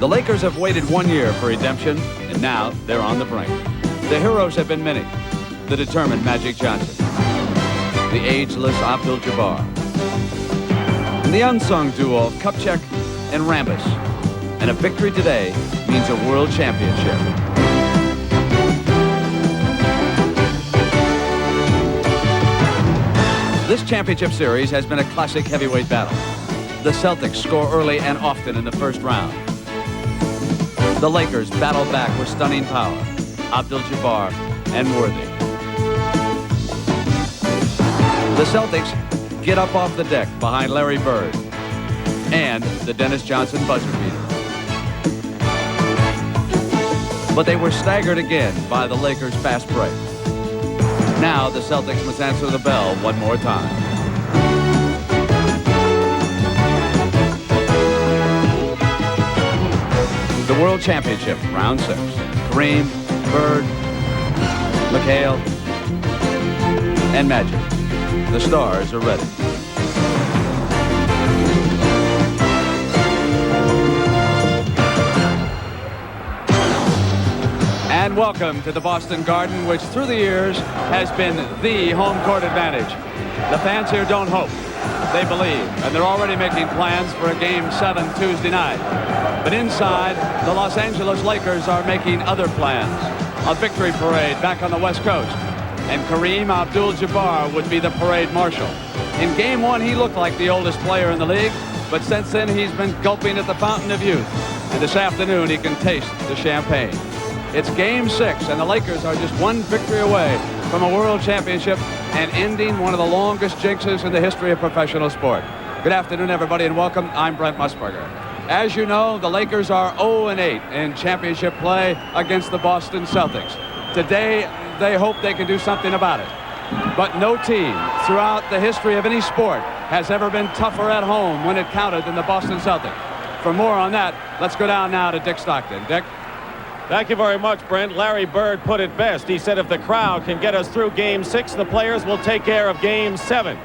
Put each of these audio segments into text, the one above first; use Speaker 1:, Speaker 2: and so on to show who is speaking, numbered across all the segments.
Speaker 1: The Lakers have waited 1 year for redemption, and now they're on the brink. The heroes have been many. The determined Magic Johnson, the ageless Abdul-Jabbar, and the unsung duo of Kupchak and Rambis. And a victory today means a world championship. This championship series has been a classic heavyweight battle. The Celtics score early and often in the first round. The Lakers battle back with stunning power, Abdul-Jabbar and Worthy. The Celtics get up off the deck behind Larry Bird and the Dennis Johnson buzzer beater. But they were staggered again by the Lakers' fast break. Now the Celtics must answer the bell one more time. The World Championship, round 6. Kareem, Bird, McHale, and Magic. The stars are ready. And welcome to the Boston Garden, which through the years has been the home court advantage. The fans here don't hope. They believe, and they're already making plans for a Game 7 Tuesday night. But inside, the Los Angeles Lakers are making other plans. A victory parade back on the West Coast. And Kareem Abdul-Jabbar would be the parade marshal. In Game 1, he looked like the oldest player in the league, but since then, he's been gulping at the fountain of youth. And this afternoon, he can taste the champagne. It's Game 6, and the Lakers are just one victory away from a world championship and ending one of the longest jinxes in the history of professional sport. Good afternoon, everybody, and welcome. I'm Brent Musburger. As you know, the Lakers are 0-8 in championship play against the Boston Celtics. Today, they hope they can do something about it. But no team throughout the history of any sport has ever been tougher at home when it counted than the Boston Celtics. For more on that, let's go down now to Dick Stockton. Dick?
Speaker 2: Thank you very much, Brent. Larry Bird put it best. He said if the crowd can get us through Game 6, the players will take care of Game 7.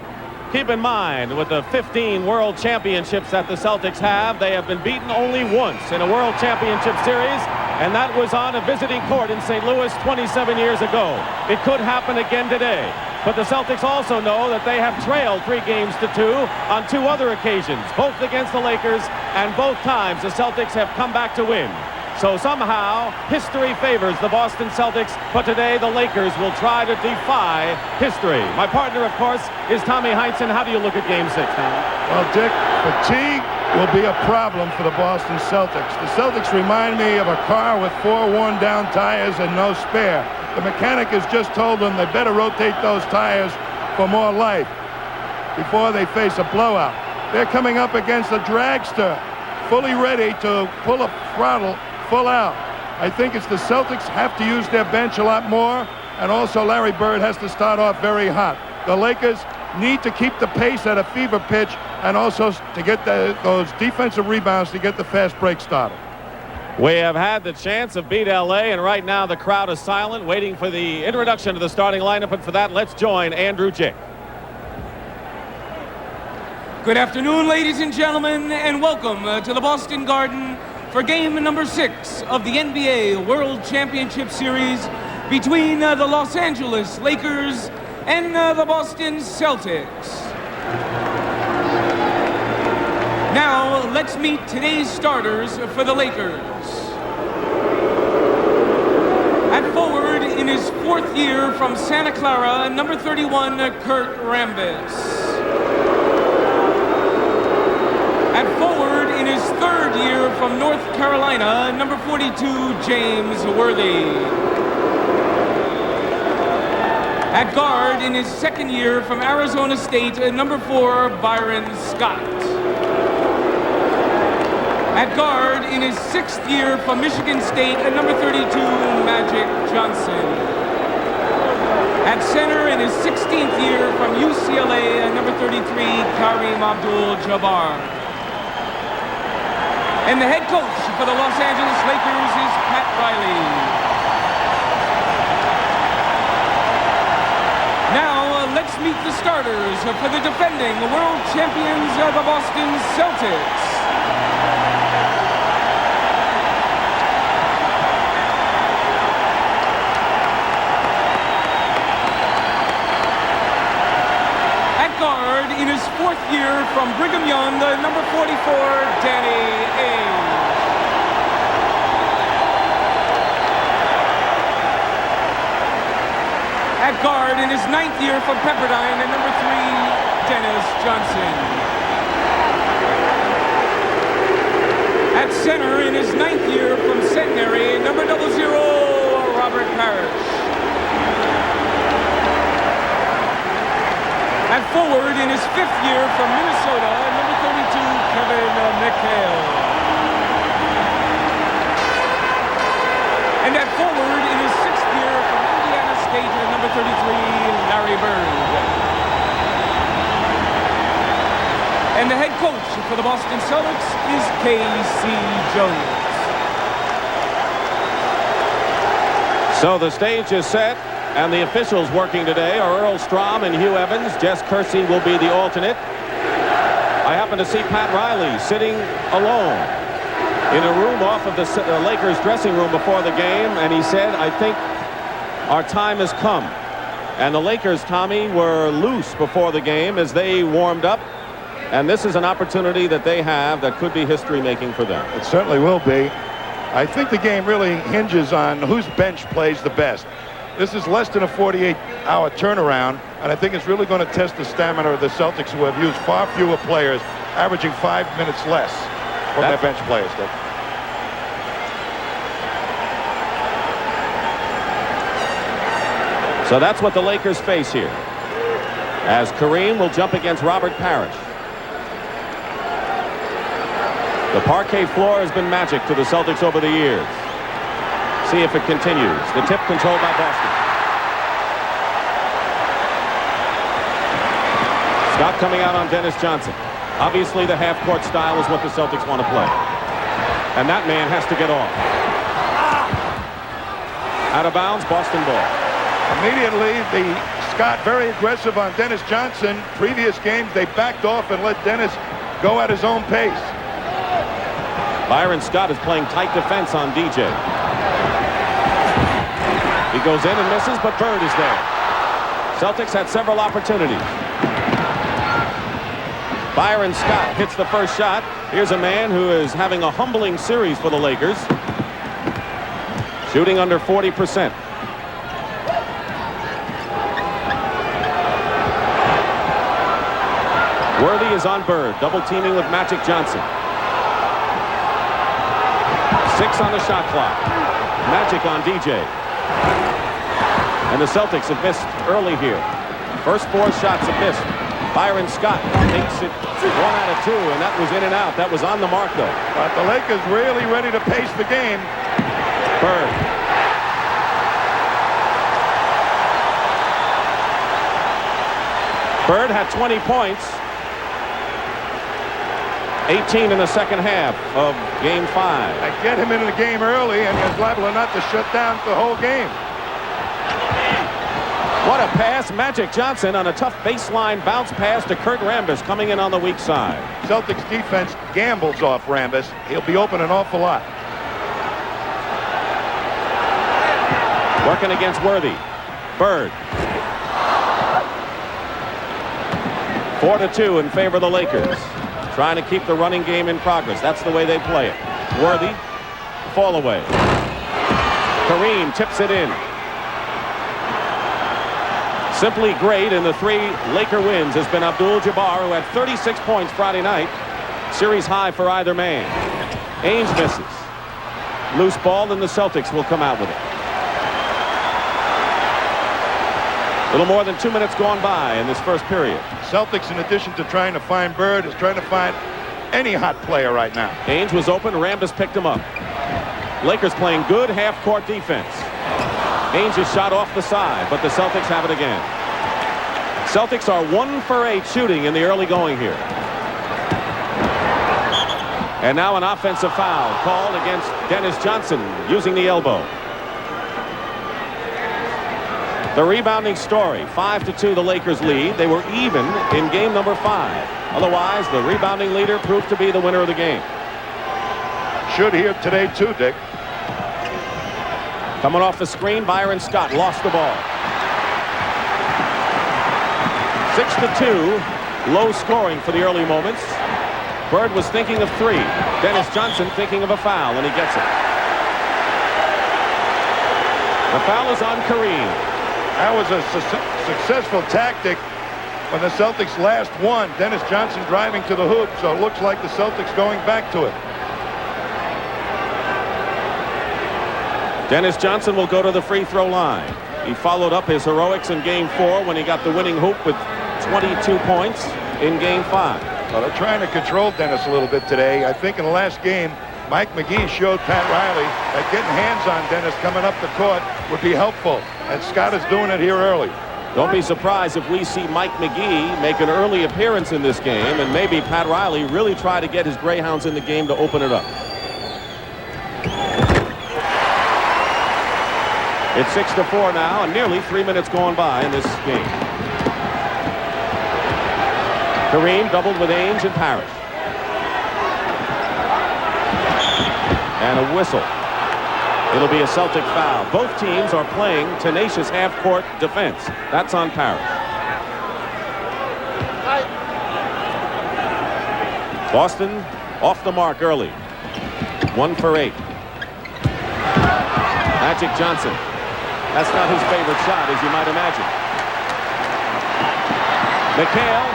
Speaker 2: Keep in mind, with the 15 world championships that the Celtics have, they have been beaten only once in a world championship series, and that was on a visiting court in St. Louis 27 years ago. It could happen again today. But the Celtics also know that they have trailed 3 games to 2 on 2 other occasions, both against the Lakers, and both times the Celtics have come back to win. So somehow, history favors the Boston Celtics, but today the Lakers will try to defy history. My partner, of course, is Tommy Heinsohn. How do you look at Game 6, Tommy?
Speaker 3: Well, Dick, fatigue will be a problem for the Boston Celtics. The Celtics remind me of a car with 4 worn-down tires and no spare. The mechanic has just told them they better rotate those tires for more life before they face a blowout. They're coming up against a dragster, fully ready to pull a throttle full out. I think it's the Celtics have to use their bench a lot more, and also Larry Bird has to start off very hot. The Lakers need to keep the pace at a fever pitch and also to get those defensive rebounds to get the fast break started.
Speaker 2: We have had the chance of beat LA, and right now the crowd is silent, waiting for the introduction to the starting lineup, and for that, let's join Andrew Jick.
Speaker 4: Good afternoon, ladies and gentlemen, and welcome to the Boston Garden for game number 6 of the NBA World Championship Series between the Los Angeles Lakers and the Boston Celtics. Now, let's meet today's starters for the Lakers. At forward, in his 4th year from Santa Clara, number 31, Kurt Rambis. At forward, in his 3rd year from North Carolina, number 42, James Worthy. At guard, in his 2nd year from Arizona State, number 4, Byron Scott. At guard, in his 6th year from Michigan State, number 32, Magic Johnson. At center, in his 16th year from UCLA, number 33, Kareem Abdul-Jabbar. And the head coach for the Los Angeles Lakers is Pat Riley. Now, let's meet the starters for the defending world champions of the Boston Celtics. guard in his 9th year from Pepperdine, and number 3, Dennis Johnson. At center in his 9th year from Centenary, number 00, Robert Parrish. At forward in his 5th year from Minnesota, number 32, Kevin McHale. And at forward in his 6th year from Indiana State, number 33, Larry Bird. And the head coach for the Boston Celtics is K.C. Jones.
Speaker 2: So the stage is set, and the officials working today are Earl Strom and Hugh Evans. Jess Kersey will be the alternate. I happen to see Pat Riley sitting alone in a room off of the Lakers dressing room before the game, and he said, I think our time has come. And the Lakers, Tommy, were loose before the game as they warmed up, and this is an opportunity that they have that could be history-making for them.
Speaker 3: It certainly will be. I think the game really hinges on whose bench plays the best. This is less than a 48-hour turnaround, and I think it's really going to test the stamina of the Celtics, who have used far fewer players, averaging 5 minutes less from their bench players.
Speaker 2: So that's what the Lakers face here, as Kareem will jump against Robert Parrish. The parquet floor has been magic to the Celtics over the years. See if it continues. The tip controlled by Boston. Scott coming out on Dennis Johnson. Obviously the half-court style is what the Celtics want to play. And that man has to get off. Out of bounds, Boston ball.
Speaker 3: Immediately, Scott very aggressive on Dennis Johnson. Previous games, they backed off and let Dennis go at his own pace.
Speaker 2: Byron Scott is playing tight defense on DJ. He goes in and misses, but Bird is there. Celtics had several opportunities. Byron Scott hits the first shot. Here's a man who is having a humbling series for the Lakers. Shooting under 40%. Worthy is on Bird, double teaming with Magic Johnson. 6 on the shot clock. Magic on DJ. And the Celtics have missed early here. First 4 shots have missed. Byron Scott takes it 1 out of 2, and that was in and out. That was on the mark, though.
Speaker 3: But the Lakers really ready to pace the game.
Speaker 2: Bird. Bird had 20 points. 18 in the second half of Game 5.
Speaker 3: I get him into the game early, and he's liable not to shut down the whole game.
Speaker 2: What a pass. Magic Johnson on a tough baseline bounce pass to Kurt Rambis coming in on the weak side.
Speaker 3: Celtics defense gambles off Rambis. He'll be open an awful lot.
Speaker 2: Working against Worthy. Bird. 4-2 in favor of the Lakers. Trying to keep the running game in progress. That's the way they play it. Worthy. Fall away. Kareem tips it in. Simply great in the 3 Laker wins has been Abdul-Jabbar, who had 36 points Friday night. Series high for either man. Ainge misses. Loose ball, and the Celtics will come out with it. A little more than 2 minutes gone by in this first period.
Speaker 3: Celtics, in addition to trying to find Bird, is trying to find any hot player right now.
Speaker 2: Ainge was open. Rambis picked him up. Lakers playing good half-court defense. Ainge is shot off the side, but the Celtics have it again. Celtics are 1 for 8 shooting in the early going here. And now an offensive foul called against Dennis Johnson using the elbow. The rebounding story, 5-2 the Lakers lead. They were even in game number 5. Otherwise, the rebounding leader proved to be the winner of the game.
Speaker 3: Should hear today too, Dick.
Speaker 2: Coming off the screen, Byron Scott lost the ball. 6-2, low scoring for the early moments. Bird was thinking of 3. Dennis Johnson thinking of a foul, and he gets it. The foul is on Kareem.
Speaker 3: That was a successful tactic when the Celtics last won. Dennis Johnson driving to the hoop, so it looks like the Celtics going back to it.
Speaker 2: Dennis Johnson will go to the free throw line. He followed up his heroics in Game 4 when he got the winning hoop with 22 points in Game 5.
Speaker 3: Well, they're trying to control Dennis a little bit today. I think in the last game, Mike McGee showed Pat Riley that getting hands on Dennis coming up the court would be helpful. And Scott is doing it here early.
Speaker 2: Don't be surprised if we see Mike McGee make an early appearance in this game, and maybe Pat Riley really try to get his Greyhounds in the game to open it up. It's 6-4 now, and nearly 3 minutes gone by in this game. Kareem doubled with Ainge and Parrish. And a whistle. It'll be a Celtic foul. Both teams are playing tenacious half-court defense. That's on Parrish. Boston off the mark early. 1 for 8. Magic Johnson. That's not his favorite shot, as you might imagine. McHale.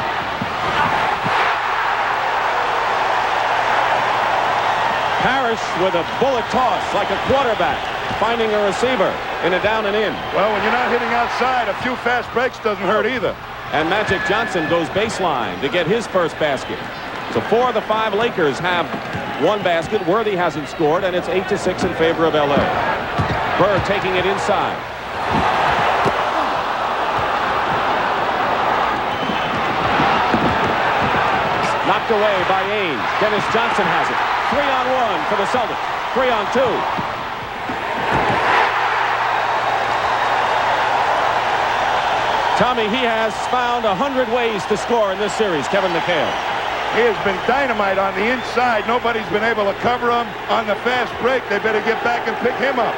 Speaker 2: Parrish with a bullet toss like a quarterback, finding a receiver in a down and in.
Speaker 3: Well, when you're not hitting outside, a few fast breaks doesn't hurt either.
Speaker 2: And Magic Johnson goes baseline to get his first basket. So 4 of the 5 Lakers have one basket. Worthy hasn't scored, and it's 8-6 in favor of L.A. Bird taking it inside. Knocked away by Ainge. Dennis Johnson has it. 3-on-1 for the Celtics. 3-on-2. Tommy, he has found 100 ways to score in this series, Kevin McHale.
Speaker 3: He has been dynamite on the inside. Nobody's been able to cover him on the fast break. They better get back and pick him up.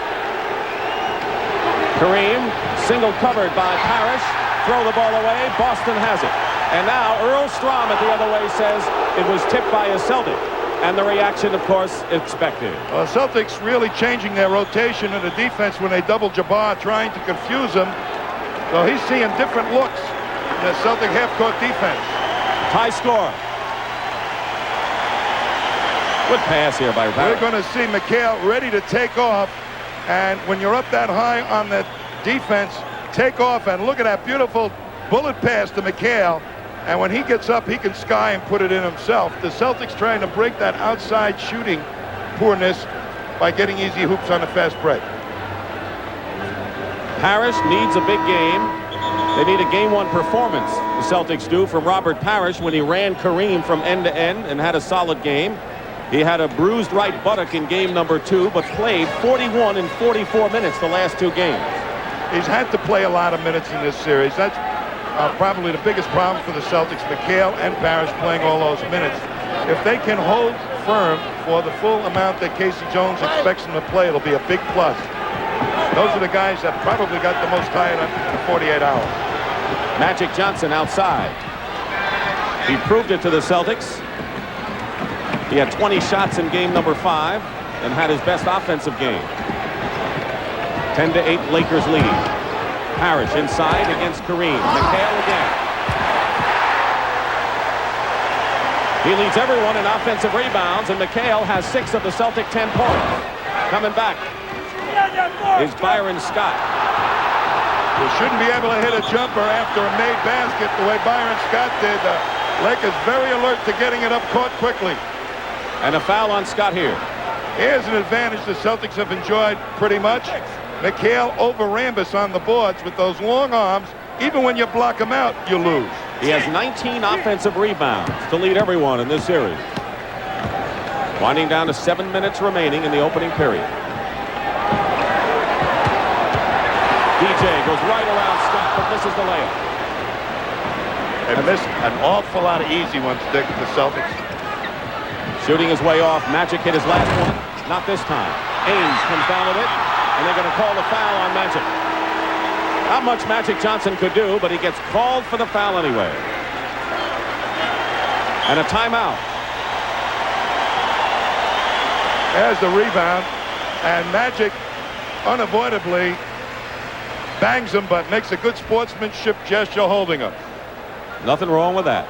Speaker 3: Kareem,
Speaker 2: single covered by Parrish. Throw the ball away. Boston has it. And now Earl Strom at the other way says it was tipped by a Celtic. And the reaction, of course, expected.
Speaker 3: Well, the Celtics really changing their rotation in the defense when they double Jabbar, trying to confuse him. So he's seeing different looks in the Celtic half-court defense.
Speaker 2: High score. Good pass here by Parrish.
Speaker 3: We're going to see McHale ready to take off. And when you're up that high on the defense, take off and look at that beautiful bullet pass to McHale. And when he gets up, he can sky and put it in himself. The Celtics trying to break that outside shooting poorness by getting easy hoops on the fast break.
Speaker 2: Parrish needs a big game. They need a Game 1 performance, the Celtics do, from Robert Parrish when he ran Kareem from end to end and had a solid game. He had a bruised right buttock in game number 2, but played 41 and 44 minutes the last 2 games.
Speaker 3: He's had to play a lot of minutes in this series. That's probably the biggest problem for the Celtics. McHale and Parrish playing all those minutes. If they can hold firm for the full amount that Casey Jones expects them to play, it'll be a big plus. Those are the guys that probably got the most tired in 48 hours.
Speaker 2: Magic Johnson outside. He proved it to the Celtics. He had 20 shots in game number 5 and had his best offensive game. 10-8 Lakers lead. Parrish inside against Kareem. McHale again. He leads everyone in offensive rebounds, and McHale has 6 of the Celtic 10 points. Coming back is Byron Scott.
Speaker 3: You shouldn't be able to hit a jumper after a made basket the way Byron Scott did. Lakers very alert to getting it up court quickly.
Speaker 2: And a foul on Scott here.
Speaker 3: Here's an advantage the Celtics have enjoyed pretty much. McHale over Rambis on the boards with those long arms. Even when you block him out, you lose.
Speaker 2: He has 19 offensive rebounds to lead everyone in this series. Winding down to 7 minutes remaining in the opening period. DJ goes right around Scott, but misses the layup.
Speaker 3: They missed an awful lot of easy ones, Dick, the Celtics.
Speaker 2: Shooting his way off. Magic hit his last one. Not this time. Ainge comes down with it, and they're going to call the foul on Magic. Not much Magic Johnson could do, but he gets called for the foul anyway. And a timeout. There's the rebound, and Magic unavoidably
Speaker 3: bangs him, but makes a good sportsmanship gesture holding him.
Speaker 2: Nothing wrong with that.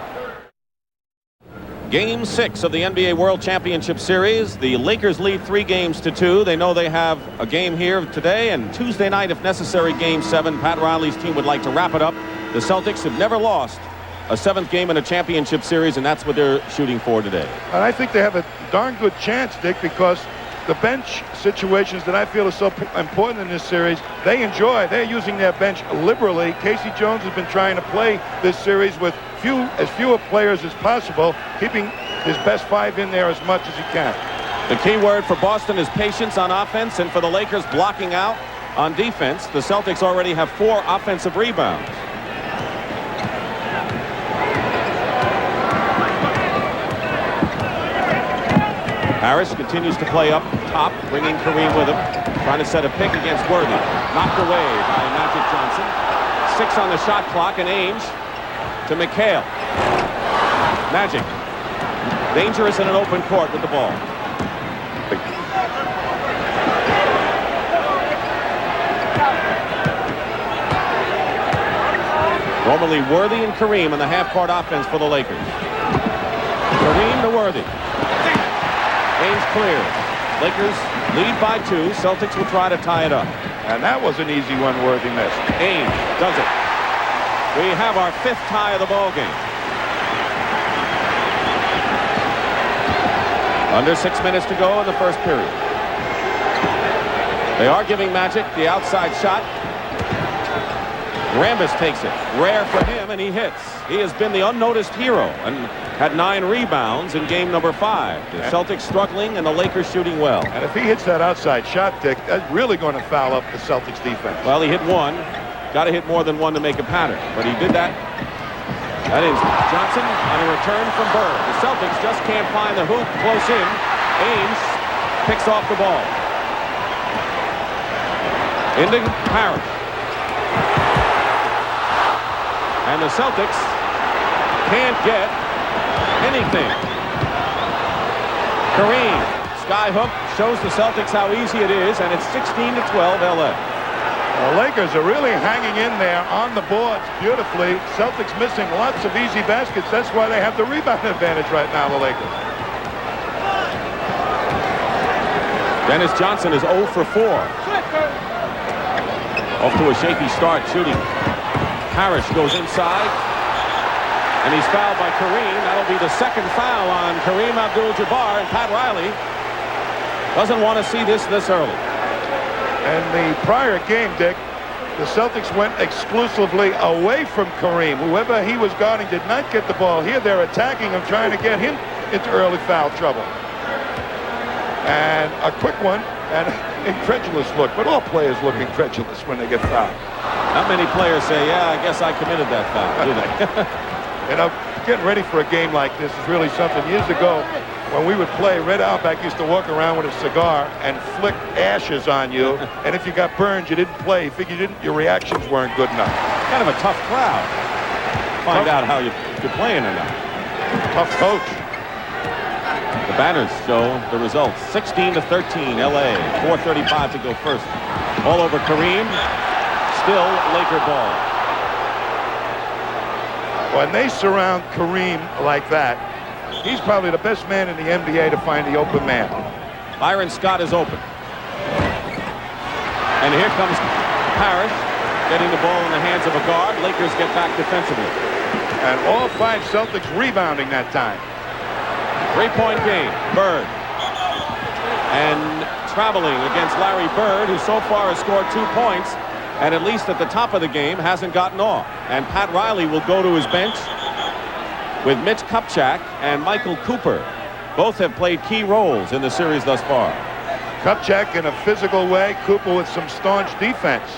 Speaker 2: Game 6 of the NBA World Championship Series. The Lakers lead 3-2. They know they have a game here today, and Tuesday night, if necessary, Game 7. Pat Riley's team would like to wrap it up. The Celtics have never lost a 7th game in a championship series, and that's what they're shooting for today.
Speaker 3: And I think they have a darn good chance, Dick, because the bench situations that I feel are so important in this series, they enjoy. They're using their bench liberally. Casey Jones has been trying to play this series with as fewer players as possible, keeping his best 5 in there as much as he can.
Speaker 2: The key word for Boston is patience on offense, and for the Lakers, blocking out on defense. The Celtics already have 4 offensive rebounds. Harris continues to play up top, bringing Kareem with him, trying to set a pick against Worthy. Knocked away by Magic Johnson. 6 on the shot clock, and Ainge to McHale. Magic, dangerous in an open court with the ball. Normally Worthy and Kareem in the half-court offense for the Lakers. Kareem to Worthy. Ainge clear. Lakers lead by 2. Celtics will try to tie it up.
Speaker 3: And that was an easy one Worthy missed.
Speaker 2: Ainge does it. We have our 5th tie of the ball game. Under 6 minutes to go in the first period. They are giving Magic the outside shot. Rambis takes it. Rare for him, and he hits. He has been the unnoticed hero and had 9 rebounds in game number 5. The Celtics struggling and the Lakers shooting well.
Speaker 3: And if he hits that outside shot, Dick, that's really going to foul up the Celtics defense.
Speaker 2: Well, he hit 1. Got to hit more than 1 to make a pattern, but he did that. That is Johnson on a return from Bird. The Celtics just can't find the hoop close in. Ainge picks off the ball. Into Parrish. And the Celtics can't get anything. Kareem, skyhook, shows the Celtics how easy it is, and it's 16-12 LA.
Speaker 3: The Lakers are really hanging in there on the boards beautifully. Celtics missing lots of easy baskets. That's why they have the rebound advantage right now, the Lakers.
Speaker 2: Dennis Johnson is 0 for 4. Off to a shaky start shooting. Parrish goes inside, and he's fouled by Kareem. That'll be the 2nd foul on Kareem Abdul-Jabbar, and Pat Riley doesn't want to see this early.
Speaker 3: And the prior game, Dick, the Celtics went exclusively away from Kareem. Whoever he was guarding did not get the ball. Here they're attacking him, trying to get him into early foul trouble. And a quick one, and incredulous look. But all players look incredulous when they get fouled.
Speaker 2: Not many players say, yeah, I guess I committed that foul, do they?
Speaker 3: You know, getting ready for a game like this is really something. Years ago, when we would play, Red Auerbach used to walk around with a cigar and flick ashes on you. And if you got burned, you didn't play. You figured your reactions weren't good enough.
Speaker 2: Kind of a tough crowd. Find out how you're playing or not.
Speaker 3: Tough coach.
Speaker 2: The banners show the results. 16-13 LA. 4:35 to go first. All over Kareem. Still Laker ball.
Speaker 3: When they surround Kareem like that, he's probably the best man in the NBA to find the open man.
Speaker 2: Byron Scott is open. And here comes Parrish, getting the ball in the hands of a guard. Lakers get back defensively.
Speaker 3: And all 5 Celtics rebounding that time.
Speaker 2: 3-point game. Bird. And traveling against Larry Bird, who so far has scored 2 points, and at least at the top of the game hasn't gotten off. And Pat Riley will go to his bench with Mitch Kupchak and Michael Cooper. Both have played key roles in the series thus far.
Speaker 3: Kupchak in a physical way, Cooper with some staunch defense.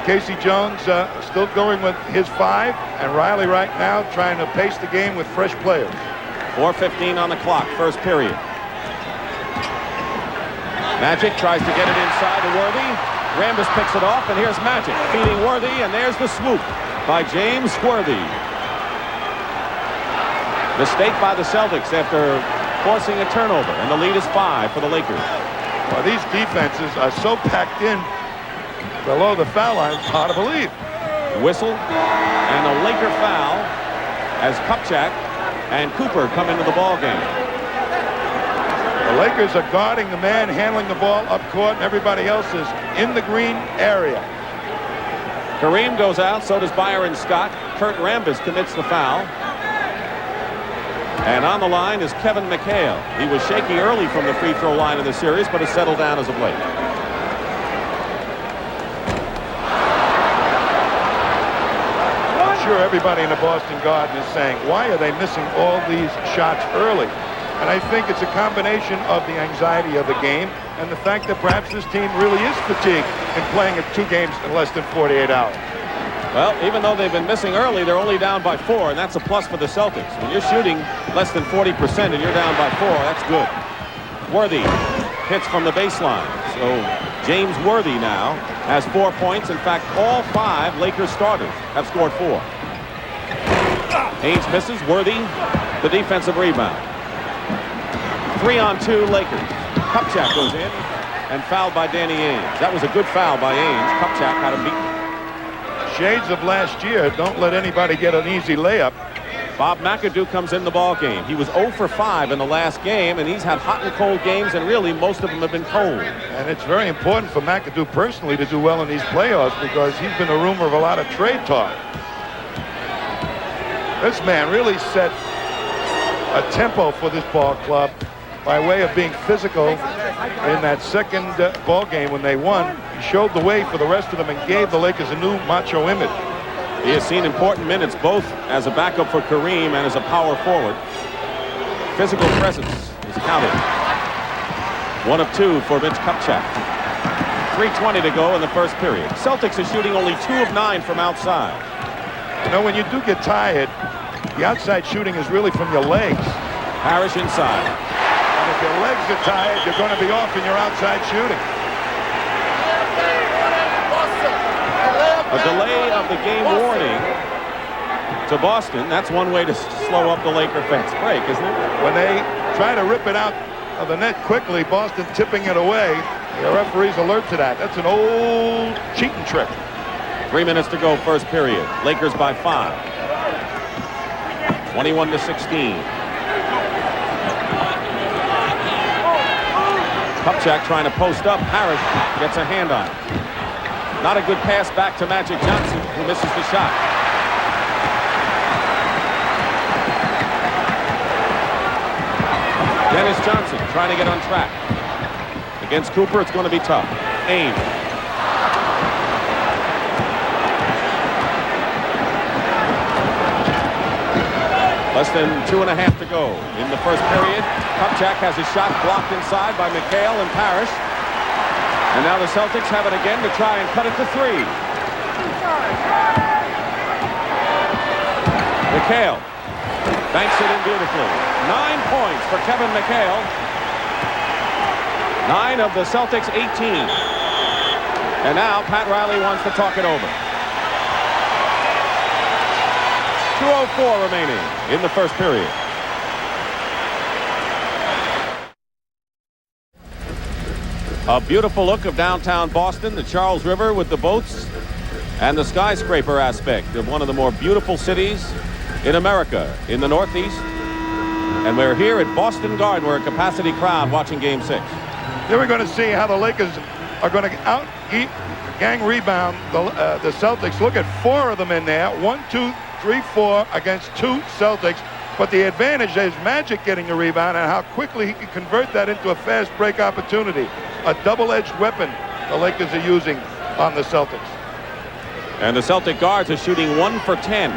Speaker 3: Casey Jones still going with his 5, and Riley right now trying to pace the game with fresh players.
Speaker 2: 4:15 on the clock, first period. Magic tries to get it inside to Worthy. Rambis picks it off, and here's Magic feeding Worthy, and there's the swoop by James Worthy. Mistake by the Celtics after forcing a turnover, and the lead is 5 for the Lakers.
Speaker 3: Well, these defenses are so packed in. below the foul line. It's hard to believe.
Speaker 2: Whistle and a Laker foul as Kupchak and Cooper come into the ball game.
Speaker 3: The Lakers are guarding the man handling the ball up court, and everybody else is in the green area.
Speaker 2: Kareem goes out, so does Byron Scott. Kurt Rambis commits the foul. And on the line is Kevin McHale. He was shaky early from the free throw line in the series, but has settled down as of late.
Speaker 3: I'm sure everybody in the Boston Garden is saying, why are they missing all these shots early? And I think it's a combination of the anxiety of the game and the fact that perhaps this team really is fatigued in playing 2 games in less than 48 hours.
Speaker 2: Well, even though they've been missing early, they're only down by 4, and that's a plus for the Celtics. When you're shooting less than 40% and you're down by 4, that's good. Worthy hits from the baseline. So James Worthy now has 4 points. In fact, all 5 Lakers starters have scored 4. Haynes misses. Worthy, the defensive rebound. 3-on-2 Lakers. Kupchak goes in and fouled by Danny Ainge. That was a good foul by Ainge. Kupchak had him beaten.
Speaker 3: Shades of last year. Don't let anybody get an easy layup.
Speaker 2: Bob McAdoo comes in the ball game. He was 0 for 5 in the last game, and he's had hot and cold games, and really most of them have been cold.
Speaker 3: And it's very important for McAdoo personally to do well in these playoffs because he's been a rumor of a lot of trade talk. This man really set a tempo for this ball club by way of being physical in that second ball game when they won. He showed the way for the rest of them and gave the Lakers a new macho image.
Speaker 2: He has seen important minutes both as a backup for Kareem and as a power forward. Physical presence is counted. 1 of 2 for Mitch Kupchak. 3:20 to go in the first period. Celtics are shooting only 2 of 9 from outside.
Speaker 3: You know, when you do get tired, the outside shooting is really from your legs.
Speaker 2: Parrish inside.
Speaker 3: And if your legs are tired, you're going to be off in your outside shooting.
Speaker 2: A delay of the game warning to Boston. That's one way to slow up the Laker fast break, isn't it?
Speaker 3: When they try to rip it out of the net quickly, Boston tipping it away, the referee's alert to that. That's an old cheating trick.
Speaker 2: 3 minutes to go, first period. Lakers by 5. 21-16. Kupchak trying to post up. Harris gets a hand on it. Not a good pass back to Magic Johnson, who misses the shot. Dennis Johnson trying to get on track. Against Cooper, it's going to be tough. Ainge. Less than 2.5 to go in the first period. Kupchak has his shot blocked inside by McHale and Parrish. And now the Celtics have it again to try and cut it to 3. McHale banks it in beautifully. 9 points for Kevin McHale. 9 of the Celtics' 18. And now Pat Riley wants to talk it over. 2:04 remaining in the first period. A beautiful look of downtown Boston, the Charles River with the boats and the skyscraper aspect of one of the more beautiful cities in America, in the Northeast. And we're here at Boston Garden. We're a capacity crowd watching Game 6.
Speaker 3: Then we're going to see how the Lakers are going to gang rebound the Celtics. Look at 4 of them in there. 1, 2, 3, 4 against 2 Celtics. But the advantage is Magic getting the rebound and how quickly he can convert that into a fast break opportunity. A double-edged weapon the Lakers are using on the Celtics.
Speaker 2: And the Celtic guards are shooting 1 for 10.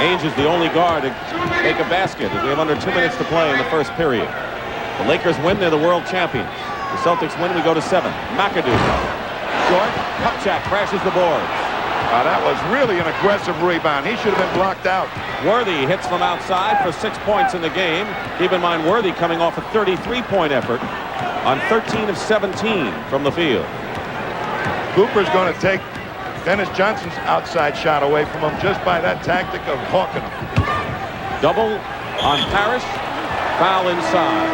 Speaker 2: Ainge is the only guard to make a basket as we have under 2 minutes to play in the first period. The Lakers win, they're the world champions. The Celtics win, we go to 7. McAdoo. Short. Kupchak crashes the boards.
Speaker 3: That was really an aggressive rebound. He should have been blocked out.
Speaker 2: Worthy hits from outside for 6 points in the game. Keep in mind, Worthy coming off a 33-point effort on 13 of 17 from the field.
Speaker 3: Cooper's going to take Dennis Johnson's outside shot away from him just by that tactic of hawking him.
Speaker 2: Double on Parrish. Foul inside.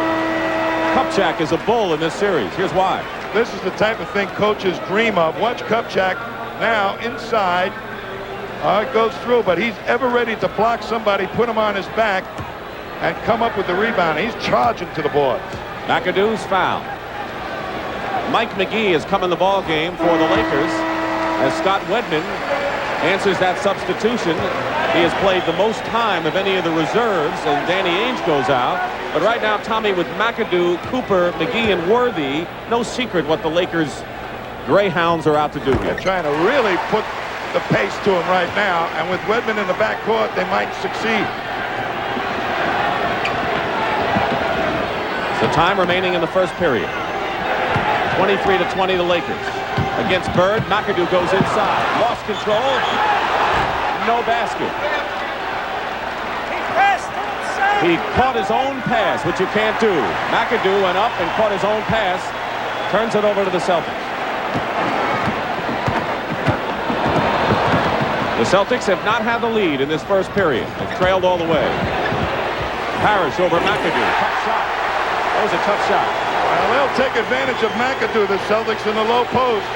Speaker 2: Kupchak is a bull in this series. Here's why.
Speaker 3: This is the type of thing coaches dream of. Watch Kupchak now inside. It goes through, but he's ever ready to block somebody, put him on his back, and come up with the rebound. He's charging to the boards.
Speaker 2: McAdoo's foul. Mike McGee has come in the ball game for the Lakers as Scott Wedman answers that substitution. He has played the most time of any of the reserves, and Danny Ainge goes out. But right now, Tommy, with McAdoo, Cooper, McGee, and Worthy, no secret what the Lakers Greyhounds are out to do here.
Speaker 3: They're trying to really put the pace to him right now, and with Wedman in the backcourt, they might succeed.
Speaker 2: So time remaining in the first period. 23-20 the Lakers. Against Bird, McAdoo goes inside. Lost control. No basket. He caught his own pass, which you can't do. McAdoo went up and caught his own pass. Turns it over to the Celtics. The Celtics have not had the lead in this first period. They've trailed all the way. Parrish over McAdoo. Tough shot. That was a tough shot.
Speaker 3: Well, they'll take advantage of McAdoo, the Celtics, in the low post.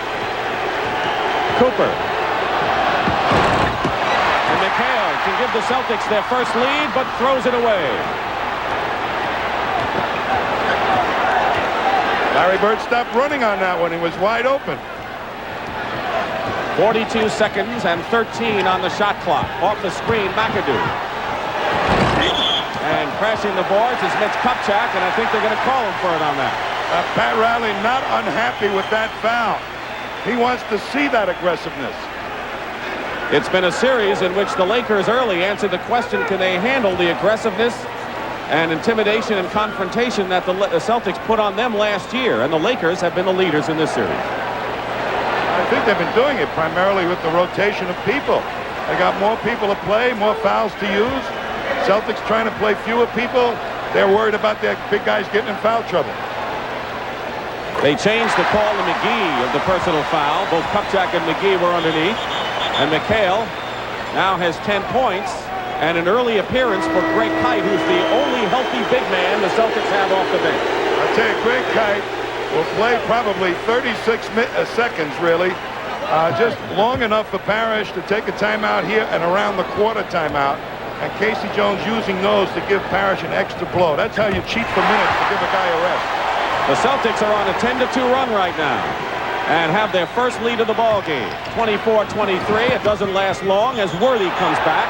Speaker 2: Cooper. And McHale can give the Celtics their first lead, but throws it away.
Speaker 3: Larry Bird stopped running on that one. He was wide open.
Speaker 2: 42 seconds and 13 on the shot clock. Off the screen, McAdoo. And crashing the boards is Mitch Kupchak, and I think they're going to call him for it on that.
Speaker 3: Pat Riley not unhappy with that foul. He wants to see that aggressiveness.
Speaker 2: It's been a series in which the Lakers early answered the question, can they handle the aggressiveness and intimidation and confrontation that the Celtics put on them last year? And the Lakers have been the leaders in this series.
Speaker 3: I think they've been doing it primarily with the rotation of people. They got more people to play, more fouls to use. Celtics trying to play fewer people. They're worried about their big guys getting in foul trouble.
Speaker 2: They changed the call to McGee of the personal foul. Both Kupchak and McGee were underneath. And McHale now has 10 points and an early appearance for Greg Kite, who's the only healthy big man the Celtics have off the bench.
Speaker 3: I'll tell you, Greg Kite will play probably 36 seconds, really. Just long enough for Parrish to take a timeout here and around the quarter timeout. And Casey Jones using those to give Parrish an extra blow. That's how you cheat for minutes to give a guy a rest.
Speaker 2: The Celtics are on a 10-2 run right now and have their first lead of the ball game. 24-23. It doesn't last long as Worthy comes back.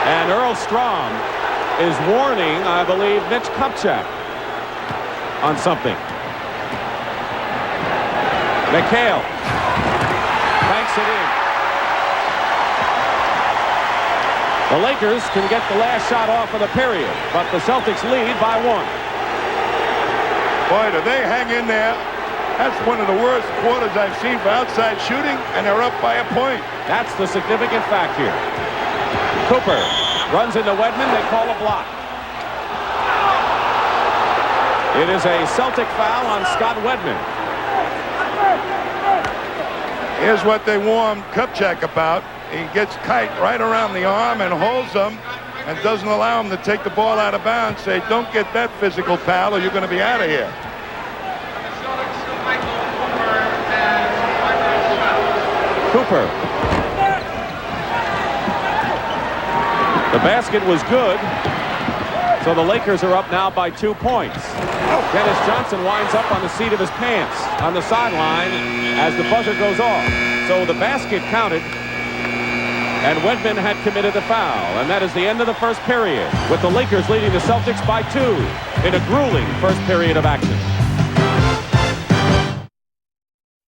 Speaker 2: And Earl Strom is warning, I believe, Mitch Kupchak on something. McHale banks it in. The Lakers can get the last shot off of the period, but the Celtics lead by 1.
Speaker 3: Boy, do they hang in there. That's one of the worst quarters I've seen for outside shooting, and they're up by a point.
Speaker 2: That's the significant fact here. Cooper runs into Wedman. They call a block. It is a Celtic foul on Scott Wedman.
Speaker 3: Here's what they warned Kupchak about. He gets Kite right around the arm and holds him and doesn't allow him to take the ball out of bounds. Say, don't get that physical, pal, or you're going to be out of here.
Speaker 2: Cooper. The basket was good. So the Lakers are up now by 2 points. Dennis Johnson winds up on the seat of his pants on the sideline as the buzzer goes off. So the basket counted, and Wedman had committed the foul. And that is the end of the first period, with the Lakers leading the Celtics by 2 in a grueling first period of action.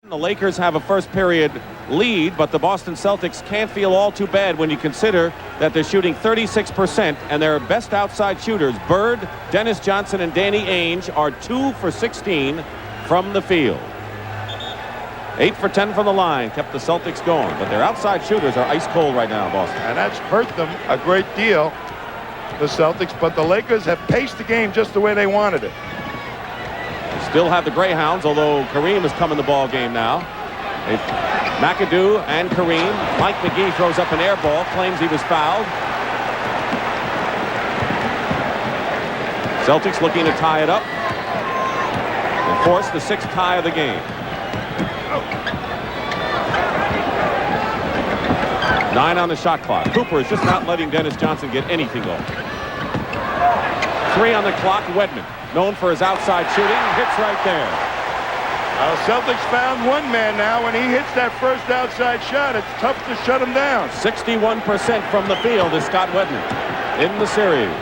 Speaker 2: The Lakers have a first period lead, but the Boston Celtics can't feel all too bad when you consider that they're shooting 36%, and their best outside shooters, Bird, Dennis Johnson, and Danny Ainge, are 2 for 16 from the field. 8 for 10 from the line kept the Celtics going, but their outside shooters are ice cold right now in Boston.
Speaker 3: And that's hurt them a great deal, the Celtics, but the Lakers have paced the game just the way they wanted it.
Speaker 2: Still have the Greyhounds, although Kareem has come in the ball game now. McAdoo and Kareem. Mike McGee throws up an air ball, claims he was fouled. Celtics looking to tie it up and force the 6th tie of the game. 9 on the shot clock. Cooper is just not letting Dennis Johnson get anything going. 3 on the clock. Wedman, known for his outside shooting, hits right there.
Speaker 3: Celtics found one man now. When he hits that first outside shot, it's tough to shut him down.
Speaker 2: 61% from the field is Scott Wedman in the series.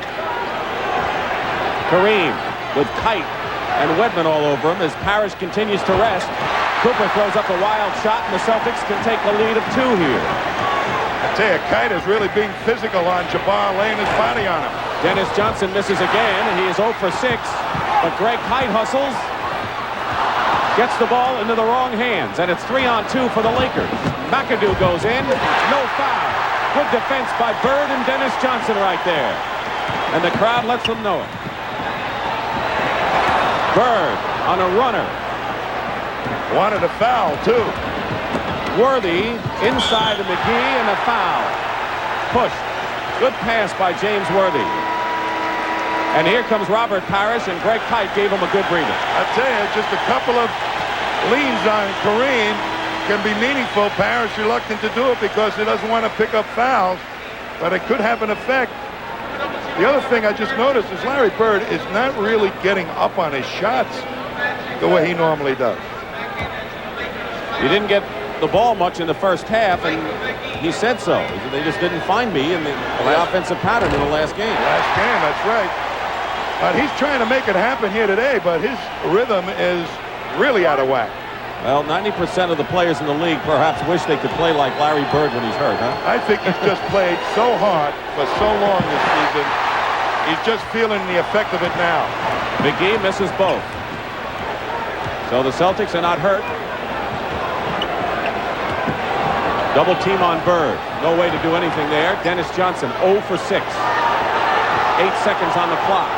Speaker 2: Kareem with Kite and Wedman all over him as Parrish continues to rest. Cooper throws up a wild shot, and the Celtics can take a lead of 2 here.
Speaker 3: I tell you, Kite is really being physical on Jabbar, laying his body on him.
Speaker 2: Dennis Johnson misses again, and he is 0 for 6. But Greg Kite hustles, gets the ball into the wrong hands, and it's 3-on-2 for the Lakers. McAdoo goes in, no foul. Good defense by Bird and Dennis Johnson right there. And the crowd lets them know it. Bird on a runner.
Speaker 3: Wanted a foul, too.
Speaker 2: Worthy inside of McGee, and a foul. Pushed. Good pass by James Worthy. And here comes Robert Parrish, and Greg Kite gave him a good breather.
Speaker 3: I tell you, just a couple of leans on Kareem can be meaningful. Parrish reluctant to do it because he doesn't want to pick up fouls, but it could have an effect. The other thing I just noticed is Larry Bird is not really getting up on his shots the way he normally does.
Speaker 2: He didn't get the ball much in the first half, and he said so. They just didn't find me in the offensive pattern in the last game.
Speaker 3: Last game, that's right. But he's trying to make it happen here today, but his rhythm is really out of whack.
Speaker 2: Well, 90% of the players in the league perhaps wish they could play like Larry Bird when he's hurt, huh?
Speaker 3: I think he's just played so hard for so long this season. He's just feeling the effect of it now.
Speaker 2: McGee misses both. So the Celtics are not hurt. Double team on Bird. No way to do anything there. Dennis Johnson 0 for 6. 8 seconds on the clock.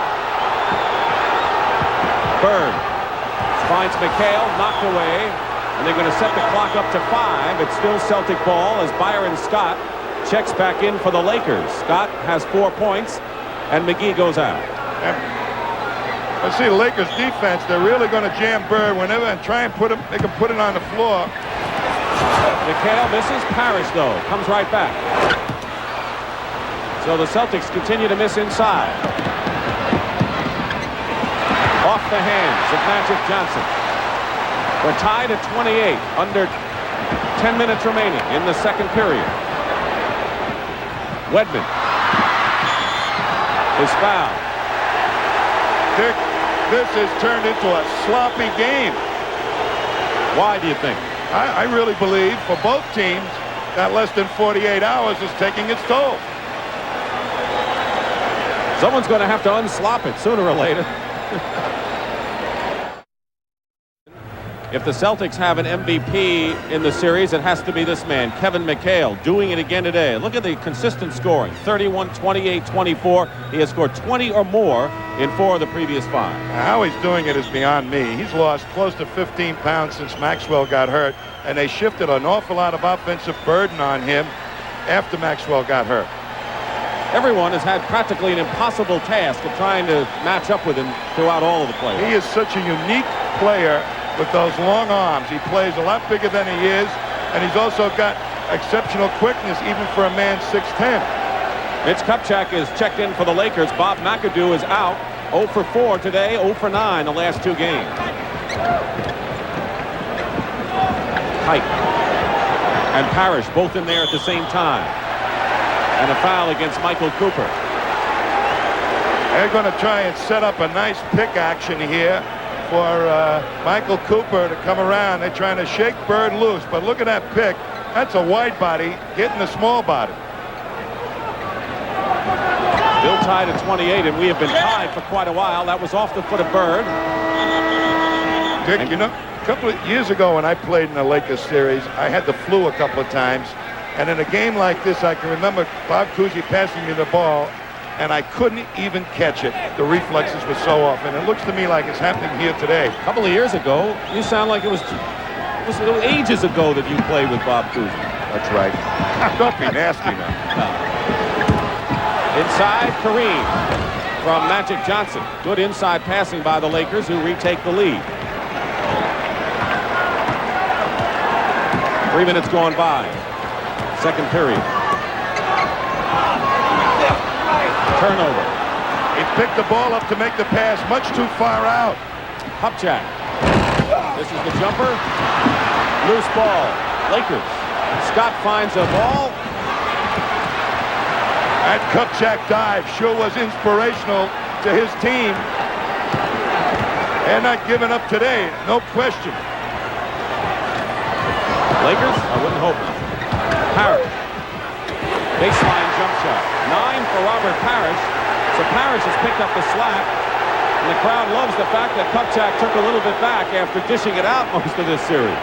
Speaker 2: Bird finds McHale, knocked away, and they're going to set the clock up to 5. It's still Celtic ball as Byron Scott checks back in for the Lakers. Scott has 4 points, and McGee goes out.
Speaker 3: I see the Lakers defense. They're really going to jam Bird whenever and try and make him put it on the floor.
Speaker 2: McHale misses. Parrish, though, comes right back. So the Celtics continue to miss inside. Off the hands of Magic Johnson. We're tied at 28, under 10 minutes remaining in the second period. Wedman is fouled.
Speaker 3: Dick, this has turned into a sloppy game.
Speaker 2: Why do you think?
Speaker 3: I really believe for both teams that less than 48 hours is taking its toll.
Speaker 2: Someone's going to have to unslop it sooner or later. If the Celtics have an MVP in the series, it has to be this man, Kevin McHale, doing it again today. Look at the consistent scoring, 31, 28, 24. He has scored 20 or more in 4 of the previous 5.
Speaker 3: How he's doing it is beyond me. He's lost close to 15 pounds since Maxwell got hurt, and they shifted an awful lot of offensive burden on him after Maxwell got hurt.
Speaker 2: Everyone has had practically an impossible task of trying to match up with him throughout all of the plays.
Speaker 3: He is such a unique player with those long arms. He plays a lot bigger than he is, and he's also got exceptional quickness even for a man 6'10".
Speaker 2: Mitch Kupchak is checked in for the Lakers. Bob McAdoo is out. 0 for 4 today, 0 for 9 the last 2 games. Kite and Parrish both in there at the same time. And a foul against Michael Cooper.
Speaker 3: They're going to try and set up a nice pick action here for Michael Cooper to come around. They're trying to shake Bird loose, but look at that pick. That's a wide body hitting the small body.
Speaker 2: Still tied at 28, and we have been tied for quite a while. That was off the foot of Bird.
Speaker 3: Dick, you know, a couple of years ago when I played in the Lakers series, I had the flu a couple of times, and in a game like this, I can remember Bob Cousy passing me the ball, and I couldn't even catch it. The reflexes were so off, and it looks to me like it's happening here today.
Speaker 2: A couple of years ago, you sound like it was ages ago that you played with Bob Cousy.
Speaker 3: That's right. Don't be nasty now.
Speaker 2: Inside, Kareem. from Magic Johnson. Good inside passing by the Lakers, who retake the lead. 3 minutes gone by. Second period. Turnover.
Speaker 3: He picked the ball up to make the pass much too far out.
Speaker 2: Kupchak. This is the jumper. Loose ball. Lakers. Scott finds a ball.
Speaker 3: That Kupchak dive sure was inspirational to his team. They're not giving up today, no question.
Speaker 2: Lakers? I wouldn't hope not. Parrish. Baseline jump shot. 9 for Robert Parrish. So Parrish has picked up the slack. And the crowd loves the fact that Kupchak took a little bit back after dishing it out most of this series.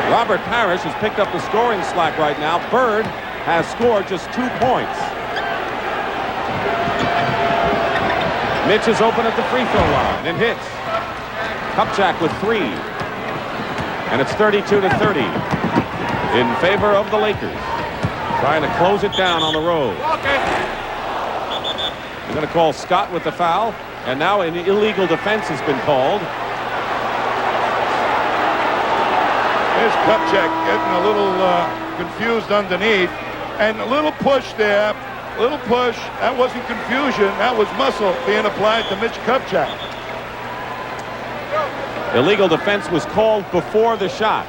Speaker 2: Robert Parrish has picked up the scoring slack right now. Bird has scored just 2 points. Mitch is open at the free throw line and hits. Kupchak with 3. And it's 32-30 in favor of the Lakers. Trying to close it down on the road. They're going to call Scott with the foul. And now an illegal defense has been called.
Speaker 3: There's Kupchak getting a little confused underneath. And a little push there. A little push. That wasn't confusion. That was muscle being applied to Mitch Kupchak.
Speaker 2: Illegal defense was called before the shot.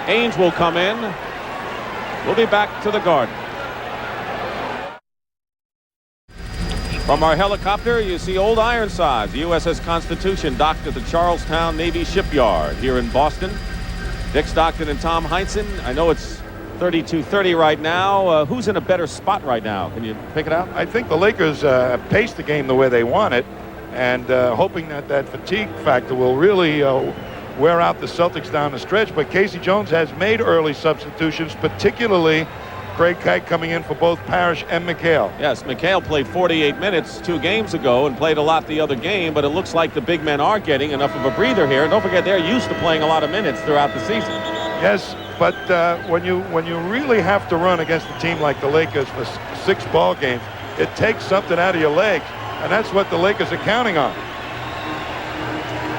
Speaker 2: Ainge will come in. We'll be back to the Garden. From our helicopter, you see Old Ironsides, the USS Constitution, docked at the Charlestown Navy Shipyard here in Boston. Dick Stockton and Tom Heinsohn. I know it's 32-30 right now. Who's in a better spot right now? Can you pick it out?
Speaker 3: I think the Lakers paced the game the way they want it, and hoping that that fatigue factor will really wear out the Celtics down the stretch. But Casey Jones has made early substitutions, particularly Craig Kite coming in for both Parrish and McHale.
Speaker 2: Yes, McHale played 48 minutes 2 games ago and played a lot the other game, but it looks like the big men are getting enough of a breather here. And don't forget, they're used to playing a lot of minutes throughout the season.
Speaker 3: Yes, but when you really have to run against a team like the Lakers for 6 ball games, it takes something out of your legs, and that's what the Lakers are counting on.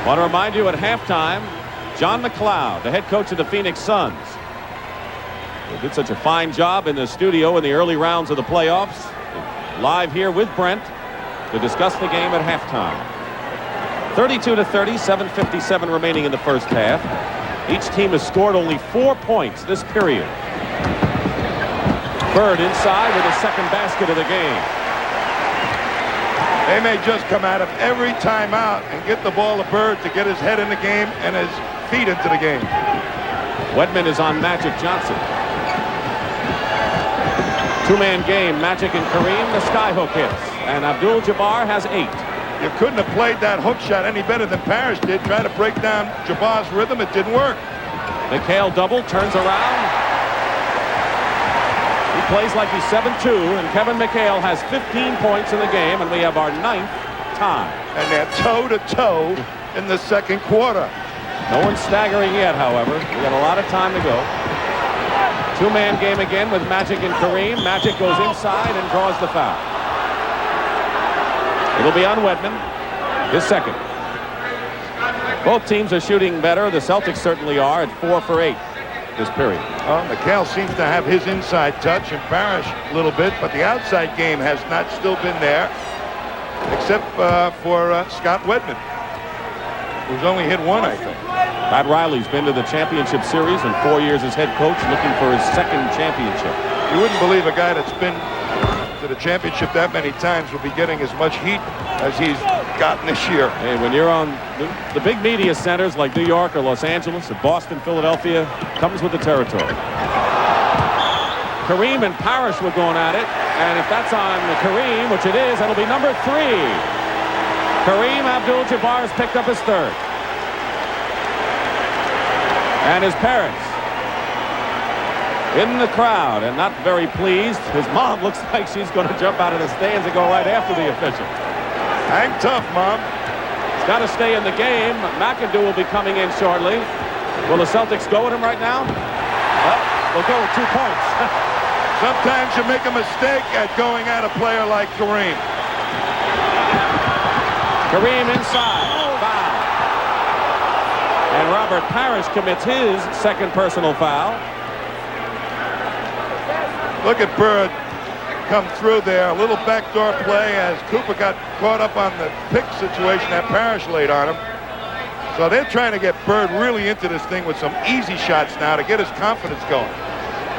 Speaker 2: Want to remind you at halftime, John McLeod, the head coach of the Phoenix Suns, who did such a fine job in the studio in the early rounds of the playoffs, live here with Brent to discuss the game at halftime. 32-30, 7:57 remaining in the first half. Each team has scored only 4 points this period. Bird inside with his second basket of the game.
Speaker 3: They may just come out of every timeout and get the ball to Bird to get his head in the game and his feet into the game.
Speaker 2: Wedman is on Magic Johnson. 2-man game, Magic and Kareem. The skyhook hits, and Abdul-Jabbar has 8.
Speaker 3: You couldn't have played that hook shot any better than Parrish did. Try to break down Jabbar's rhythm. It didn't work.
Speaker 2: McHale double, turns around. He plays like he's 7-2, and Kevin McHale has 15 points in the game, and we have our 9th tie.
Speaker 3: And they're toe-to-toe in the second quarter.
Speaker 2: No one's staggering yet, however. We got a lot of time to go. 2-man game again with Magic and Kareem. Magic goes inside and draws the foul. It'll be on Wedman, his second. Both teams are shooting better. The Celtics certainly are at 4 for 8 this period.
Speaker 3: McHale seems to have his inside touch and Parrish a little bit, but the outside game has not still been there, except for Scott Wedman, who's only hit 1, I think.
Speaker 2: Pat Riley's been to the championship series in 4 years as head coach, looking for his second championship.
Speaker 3: You wouldn't believe a guy that's been to the championship that many times will be getting as much heat as he's gotten this year.
Speaker 2: Hey, when you're on the big media centers like New York or Los Angeles or Boston, Philadelphia, comes with the territory. Kareem and Parrish were going at it, and if that's on Kareem, which it is, it'll be number 3. Kareem Abdul-Jabbar has picked up his 3rd. And his parents in the crowd and not very pleased. His mom looks like she's going to jump out of the stands and go right after the official.
Speaker 3: Hang tough, Mom.
Speaker 2: He's got to stay in the game. McAdoo will be coming in shortly. Will the Celtics go with him right now? Well, we'll go with 2 points.
Speaker 3: Sometimes you make a mistake at going at a player like Kareem.
Speaker 2: Kareem inside. Foul. And Robert Parrish commits his second personal foul.
Speaker 3: Look at Bird come through there. A little backdoor play as Cooper got caught up on the pick situation that Parrish laid on him. So they're trying to get Bird really into this thing with some easy shots now to get his confidence going.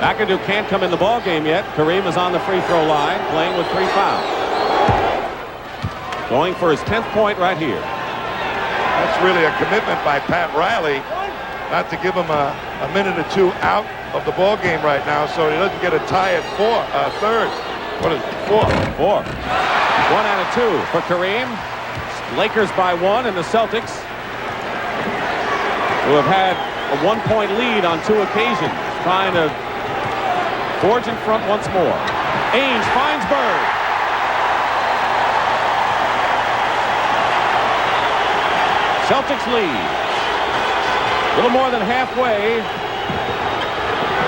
Speaker 2: McAdoo can't come in the ball game yet. Kareem is on the free throw line, playing with 3 fouls. Going for his 10th point right here.
Speaker 3: That's really a commitment by Pat Riley not to give him a minute or two out of the ball game right now so he doesn't get a tie at third. What is it? 4.
Speaker 2: 4. 1 out of 2 for Kareem. Lakers by 1, and the Celtics, who have had a 1-point lead on 2 occasions, trying to forge in front once more. Ainge finds Bird. Celtics lead. A little more than halfway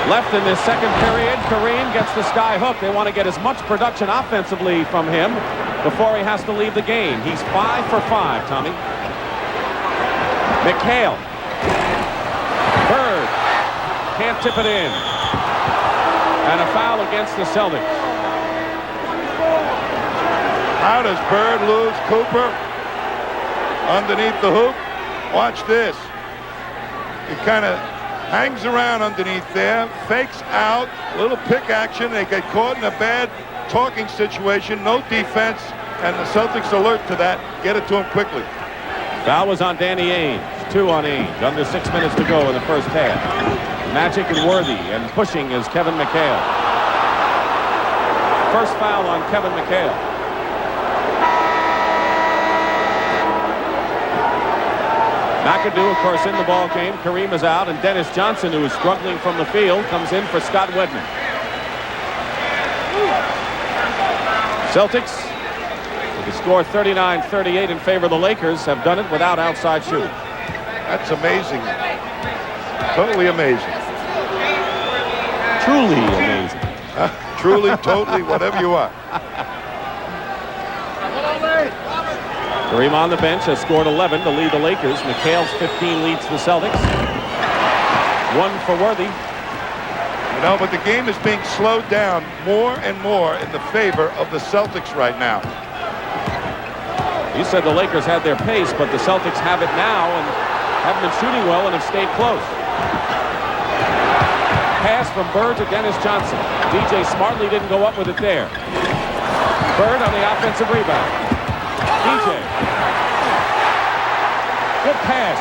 Speaker 2: left in this second period. Kareem gets the sky hook. They want to get as much production offensively from him before he has to leave the game. He's 5 for 5, Tommy. McHale. Bird can't tip it in. And a foul against the Celtics.
Speaker 3: How does Bird lose Cooper? Underneath the hoop. Watch this. He kind of hangs around underneath there, fakes out, little pick action. They get caught in a bad talking situation, no defense, and the Celtics alert to that. Get it to him quickly.
Speaker 2: Foul was on Danny Ainge. 2 on Ainge. Under 6 minutes to go in the first half. Magic and Worthy, and pushing is Kevin McHale. First foul on Kevin McHale. McAdoo, of course, in the ball game. Kareem is out, and Dennis Johnson, who is struggling from the field, comes in for Scott Wedman. Celtics, with the score 39-38 in favor of the Lakers, have done it without outside shooting.
Speaker 3: That's amazing. Totally amazing.
Speaker 2: Truly amazing.
Speaker 3: Truly, totally, whatever you are.
Speaker 2: Kareem on the bench has scored 11 to lead the Lakers. McHale's 15 leads the Celtics. 1 for Worthy.
Speaker 3: You know, but the game is being slowed down more and more in the favor of the Celtics right now.
Speaker 2: You said the Lakers had their pace, but the Celtics have it now and haven't been shooting well and have stayed close. Pass from Bird to Dennis Johnson. DJ smartly didn't go up with it there. Bird on the offensive rebound. DJ. Good pass.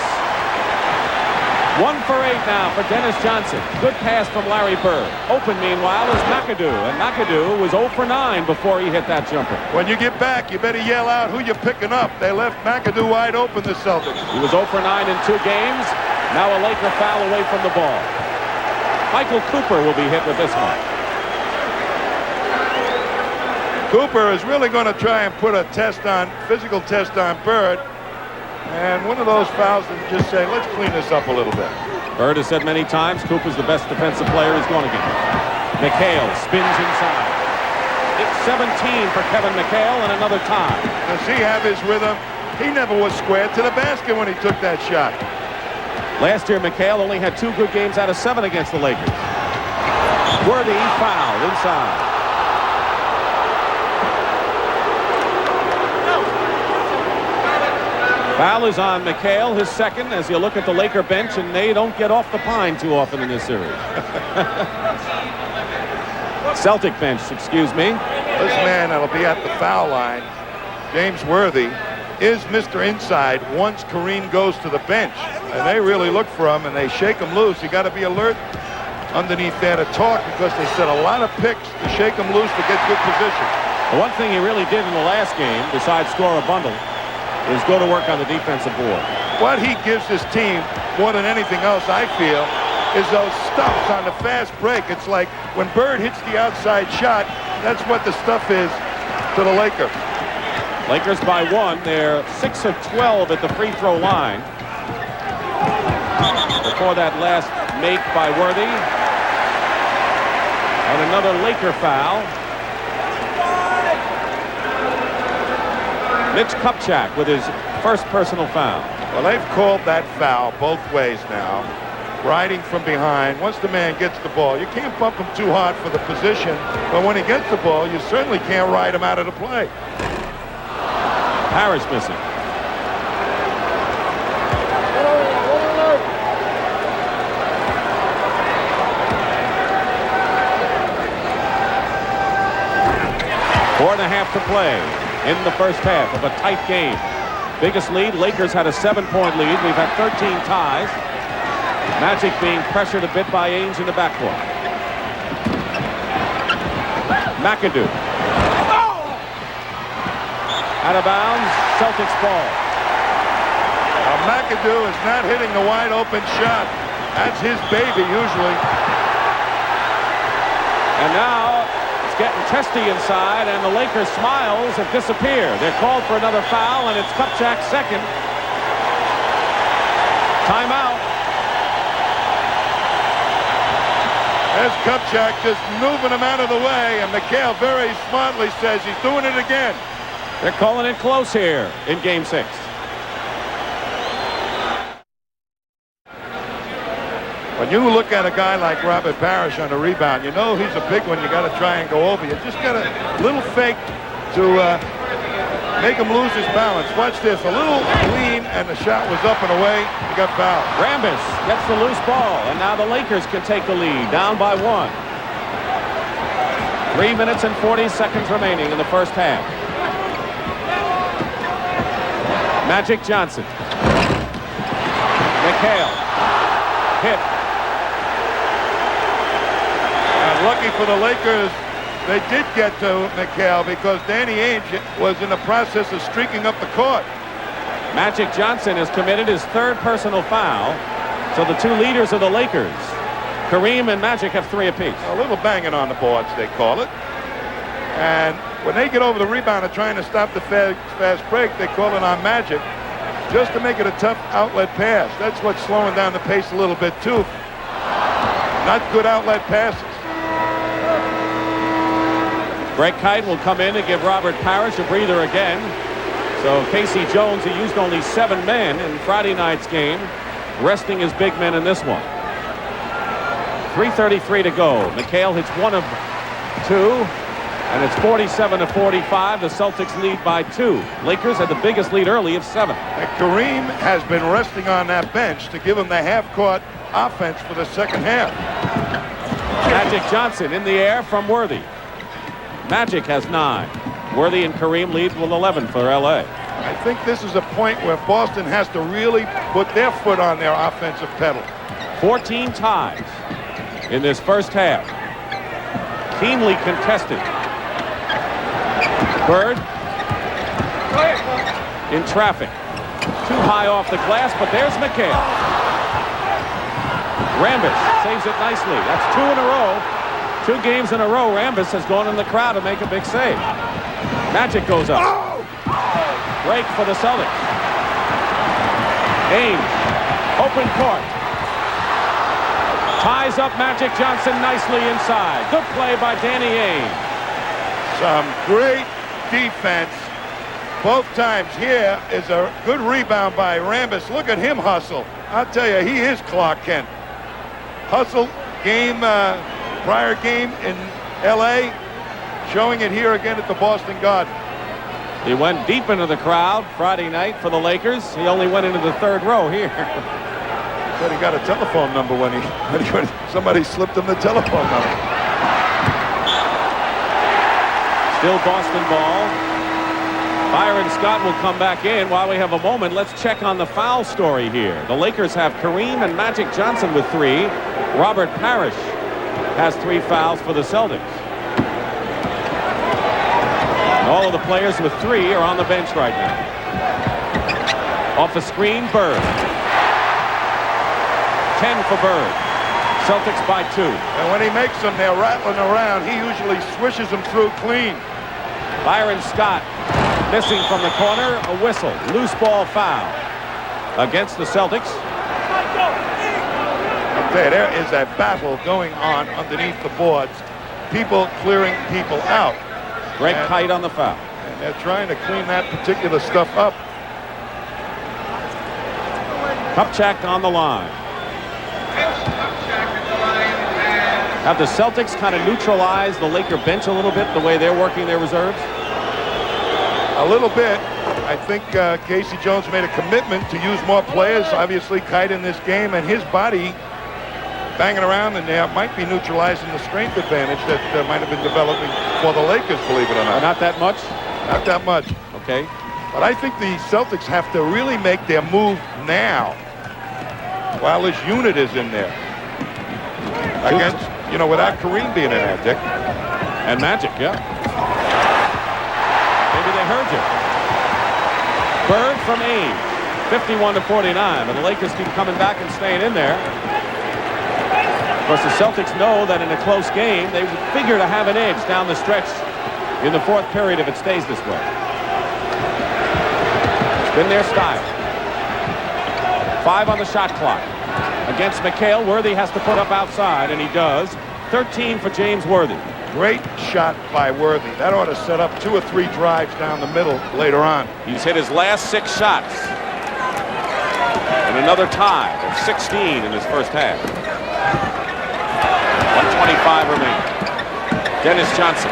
Speaker 2: 1 for 8 now for Dennis Johnson. Good pass from Larry Bird. Open, meanwhile, is McAdoo. And McAdoo was 0 for 9 before he hit that jumper.
Speaker 3: When you get back, you better yell out who you're picking up. They left McAdoo wide open, the Celtics.
Speaker 2: He was 0 for 9 in 2 games. Now a Laker foul away from the ball. Michael Cooper will be hit with this one.
Speaker 3: Cooper is really going to try and put a physical test on Bird. And one of those fouls that just say, let's clean this up a little bit.
Speaker 2: Bird has said many times Cooper's the best defensive player he's going to get. McHale spins inside. It's 17 for Kevin McHale and another tie.
Speaker 3: Does he have his rhythm? He never was squared to the basket when he took that shot.
Speaker 2: Last year, McHale only had 2 good games out of 7 against the Lakers. Worthy fouled inside. Foul is on McHale, his second, as you look at the Laker bench, and they don't get off the pine too often in this series. Celtic bench, excuse me.
Speaker 3: This man that'll be at the foul line, James Worthy, is Mr. Inside once Kareem goes to the bench. And they really look for him, and they shake him loose. You got to be alert underneath there to talk, because they set a lot of picks to shake him loose to get good position.
Speaker 2: The one thing he really did in the last game, besides score a bundle, is go to work on the defensive board.
Speaker 3: What he gives his team more than anything else, I feel, is those stuffs on the fast break. It's like when Bird hits the outside shot, that's what the stuff is to the Lakers.
Speaker 2: Lakers by 1. They're 6 of 12 at the free throw line. Before that last make by Worthy. And another Laker foul. Mitch Kupchak with his first personal foul.
Speaker 3: Well, they've called that foul both ways now. Riding from behind. Once the man gets the ball, you can't bump him too hard for the position, but when he gets the ball, you certainly can't ride him out of the play.
Speaker 2: Parrish missing. Four and a half to play in the first half of a tight game. Biggest lead, Lakers had a 7-point lead. We've had 13 ties. Magic being pressured a bit by Ainge in the backcourt. McAdoo. Out of bounds, Celtics ball.
Speaker 3: McAdoo is not hitting the wide open shot. That's his baby usually.
Speaker 2: And now it's getting testy inside, and the Lakers' smiles have disappeared. They're called for another foul, and it's Kupchak's second. Timeout.
Speaker 3: There's Kupchak just moving him out of the way, and McHale very smartly says he's doing it again.
Speaker 2: They're calling it close here in Game 6.
Speaker 3: When you look at a guy like Robert Parrish on the rebound, you know he's a big one. You got to try and go over. You just got a little fake to make him lose his balance. Watch this. A little lean, and the shot was up and away. He got fouled.
Speaker 2: Rambis gets the loose ball, and now the Lakers can take the lead, down by 1. 3 minutes and 40 seconds remaining in the first half. Magic Johnson. McHale. Hit.
Speaker 3: And lucky for the Lakers, they did get to McHale because Danny Ainge was in the process of streaking up the court.
Speaker 2: Magic Johnson has committed his third personal foul. So the two leaders of the Lakers, Kareem and Magic, have 3 apiece.
Speaker 3: A little banging on the boards, they call it. And when they get over the rebound and trying to stop the fast break, they call it on Magic just to make it a tough outlet pass. That's what's slowing down the pace a little bit, too. Not good outlet passes.
Speaker 2: Greg Kite will come in and give Robert Parrish a breather again. So Casey Jones, who used only 7 men in Friday night's game, resting his big men in this one. 3:33 to go. McHale hits 1 of 2. And it's 47-45. The Celtics lead by 2. Lakers had the biggest lead early of 7.
Speaker 3: And Kareem has been resting on that bench to give him the half-court offense for the second half.
Speaker 2: Magic Johnson in the air from Worthy. Magic has 9. Worthy and Kareem lead with 11 for L.A.
Speaker 3: I think this is a point where Boston has to really put their foot on their offensive pedal.
Speaker 2: 14 ties in this first half. Keenly contested. Bird in traffic. Too high off the glass, but there's McHale. Rambis saves it nicely. That's 2 in a row. 2 games in a row, Rambis has gone in the crowd to make a big save. Magic goes up. Break for the Celtics. Ainge, open court. Ties up Magic Johnson nicely inside. Good play by Danny Ainge.
Speaker 3: Some great defense both times. Here is a good rebound by Rambis. Look at him hustle. I'll tell you, he is Clark Kent. Hustle game, prior game in L.A., showing it here again at the Boston Garden.
Speaker 2: He went deep into the crowd Friday night for the Lakers. He only went into the 3rd row here.
Speaker 3: But he got a telephone number when somebody slipped him the telephone number.
Speaker 2: Still Boston ball. Byron Scott will come back in. While we have a moment, let's check on the foul story here. The Lakers have Kareem and Magic Johnson with 3. Robert Parrish has 3 fouls for the Celtics. And all of the players with 3 are on the bench right now. Off the screen, Bird. 10 for Bird. Celtics by 2.
Speaker 3: And when he makes them, they're rattling around. He usually swishes them through clean.
Speaker 2: Byron Scott missing from the corner. A whistle. Loose ball foul against the Celtics.
Speaker 3: There is a battle going on underneath the boards. People clearing people out.
Speaker 2: Greg Kite on the foul.
Speaker 3: And they're trying to clean that particular stuff up.
Speaker 2: Kupchak on the line. Have the Celtics kind of neutralized the Laker bench a little bit, the way they're working their reserves?
Speaker 3: A little bit. I think Casey Jones made a commitment to use more players. Obviously, Kite in this game, and his body banging around, and they might be neutralizing the strength advantage that might have been developing for the Lakers, believe it or not.
Speaker 2: Not that much?
Speaker 3: Not that much.
Speaker 2: Okay.
Speaker 3: But I think the Celtics have to really make their move now while this unit is in there. Against, you know, without Kareem being in there, Dick.
Speaker 2: And Magic, yeah. Maybe they heard you. Bird from Ames, 51-49, and the Lakers keep coming back and staying in there. Of course, the Celtics know that in a close game, they would figure to have an edge down the stretch in the fourth period if it stays this way. It's been their style. 5 on the shot clock. Against McHale, Worthy has to put up outside, and he does. 13 for James Worthy.
Speaker 3: Great shot by Worthy. That ought to set up 2 or 3 drives down the middle later on.
Speaker 2: He's hit his last 6 shots. And another tie of 16 in his first half. 125 remaining. Dennis Johnson.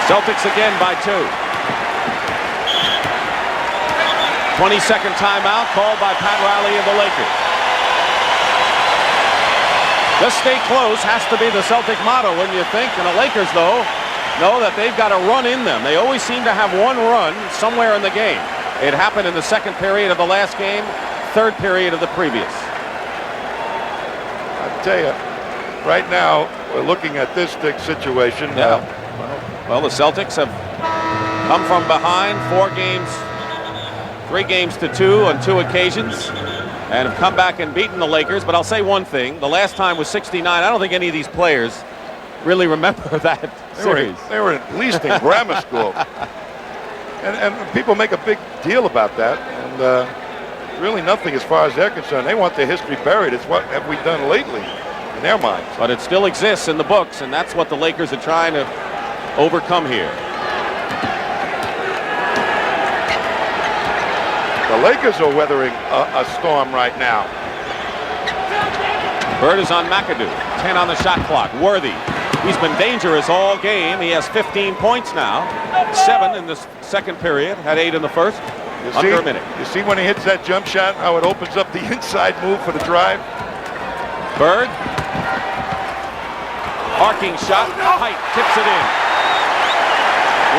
Speaker 2: Celtics again by 2. 20-second timeout called by Pat Riley and the Lakers. Just stay close has to be the Celtic motto, wouldn't you think? And the Lakers, though, know that they've got a run in them. They always seem to have one run somewhere in the game. It happened in the second period of the last game, third period of the previous.
Speaker 3: I tell you, right now, we're looking at this situation.
Speaker 2: Yeah. Well, the Celtics have come from behind 3 games to 2 on 2 occasions, and have come back and beaten the Lakers. But I'll say one thing. The last time was 69. I don't think any of these players really remember that series.
Speaker 3: They were at least in grammar school. And people make a big deal about that. And really nothing as far as they're concerned. They want their history buried. It's what have we done lately in their minds.
Speaker 2: But it still exists in the books, and that's what the Lakers are trying to overcome here.
Speaker 3: The Lakers are weathering a storm right now.
Speaker 2: Bird is on McAdoo. 10 on the shot clock. Worthy. He's been dangerous all game. He has 15 points now. 7 in the second period. Had 8 in the first. Under a minute.
Speaker 3: You see when he hits that jump shot, how it opens up the inside move for the drive?
Speaker 2: Bird. Arcing shot. Kite tips it in.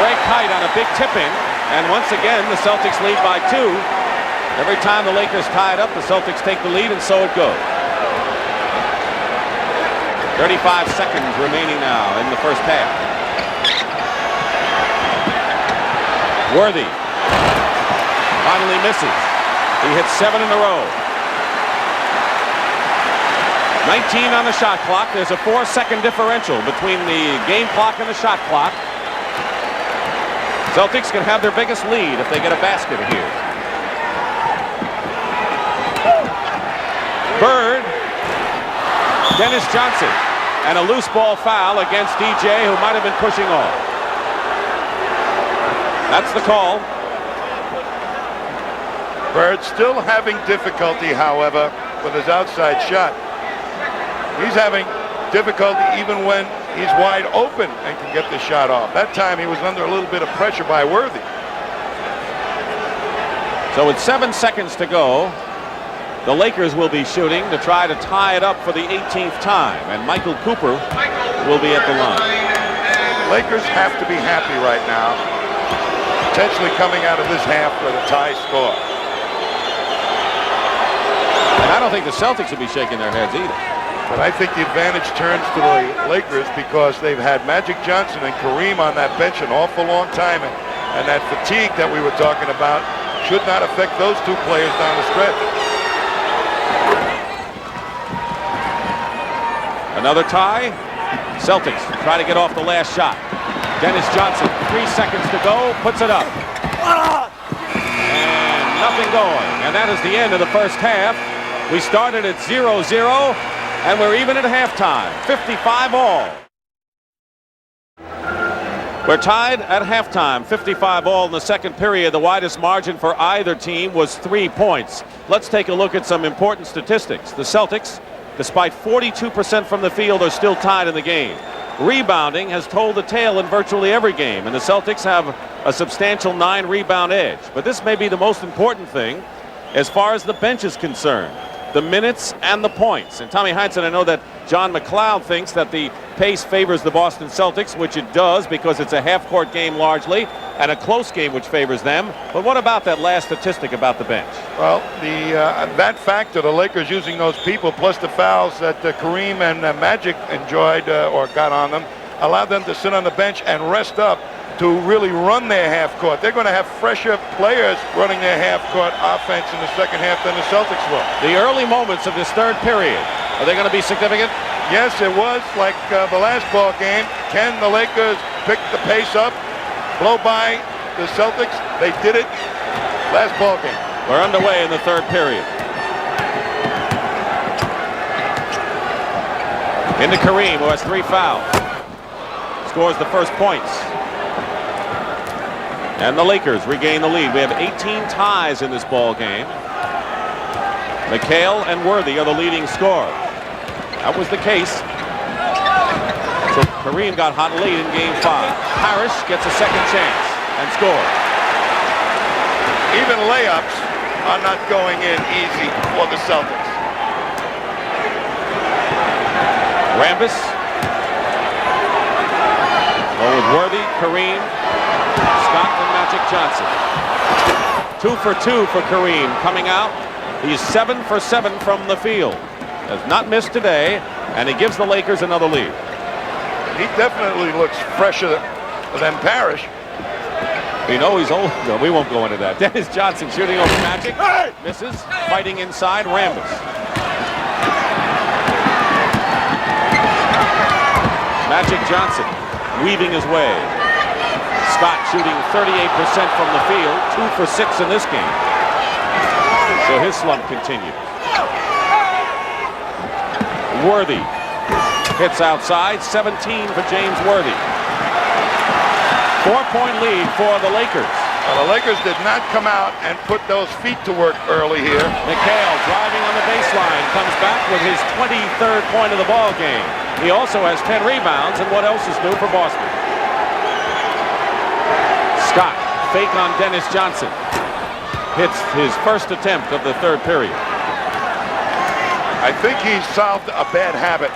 Speaker 2: Ray Kite on a big tip in. And once again, the Celtics lead by 2. Every time the Lakers tie it up, the Celtics take the lead, and so it goes. 35 seconds remaining now in the first half. Worthy finally misses. He hits 7 in a row. 19 on the shot clock. There's a 4-second differential between the game clock and the shot clock. Celtics can have their biggest lead if they get a basket here. Bird, Dennis Johnson, and a loose ball foul against DJ, who might have been pushing off. That's the call.
Speaker 3: Bird still having difficulty, however, with his outside shot. He's having difficulty even when he's wide open and can get the shot off. That time he was under a little bit of pressure by Worthy.
Speaker 2: So with 7 seconds to go, the Lakers will be shooting to try to tie it up for the 18th time, and Michael Cooper will be at the line.
Speaker 3: Lakers have to be happy right now, potentially coming out of this half with a tie score.
Speaker 2: And I don't think the Celtics will be shaking their heads either.
Speaker 3: But I think the advantage turns to the Lakers because they've had Magic Johnson and Kareem on that bench an awful long time, and that fatigue that we were talking about should not affect those 2 players down the stretch.
Speaker 2: Another tie. Celtics try to get off the last shot. Dennis Johnson, 3 seconds to go, puts it up. And nothing going. And that is the end of the first half. We started at 0-0, and we're even at halftime. 55 all. We're tied at halftime, 55 all in the second period. The widest margin for either team was 3 points. Let's take a look at some important statistics. The Celtics, despite 42% from the field, are still tied in the game. Rebounding has told the tale in virtually every game, and the Celtics have a substantial 9 rebound edge. But this may be the most important thing as far as the bench is concerned. The minutes and the points. And Tommy Heinsohn, I know that John McLeod thinks that the pace favors the Boston Celtics, which it does because it's a half-court game largely and a close game which favors them. But what about that last statistic about the bench?
Speaker 3: Well, that factor, the Lakers using those people, plus the fouls that Kareem and Magic enjoyed or got on them, allowed them to sit on the bench and rest up to really run their half-court. They're going to have fresher players running their half-court offense in the second half than the Celtics will.
Speaker 2: The early moments of this third period, are they going to be significant?
Speaker 3: Yes, it was like the last ball game. Can the Lakers pick the pace up, blow by the Celtics? They did it last ball game.
Speaker 2: We're underway in the third period. Into Kareem, who has 3 fouls. Scores the first points. And the Lakers regain the lead. We have 18 ties in this ball game. McHale and Worthy are the leading scorers. That was the case. So Kareem got hot late in game 5. Parrish gets a second chance and scores.
Speaker 3: Even layups are not going in easy for the Celtics.
Speaker 2: Rambis. Well, with Worthy, Kareem, Scott and Magic Johnson. 2 for 2 for Kareem coming out. He's 7 for 7 from the field. Has not missed today, and he gives the Lakers another lead.
Speaker 3: He definitely looks fresher than Parrish.
Speaker 2: We know he's old. No, we won't go into that. Dennis Johnson shooting over Magic.
Speaker 3: Hey!
Speaker 2: Misses. Fighting inside. Rambis. Magic Johnson weaving his way. Scott shooting 38% from the field. 2 for 6 in this game. So his slump continues. Worthy hits outside. 17 for James Worthy. 4-point lead for the Lakers.
Speaker 3: Well, the Lakers did not come out and put those feet to work early here.
Speaker 2: McHale driving on the baseline, comes back with his 23rd point of the ball game. He also has 10 rebounds, and what else is new for Boston? Scott, fake on Dennis Johnson. Hits his first attempt of the third period.
Speaker 3: I think he's solved a bad habit,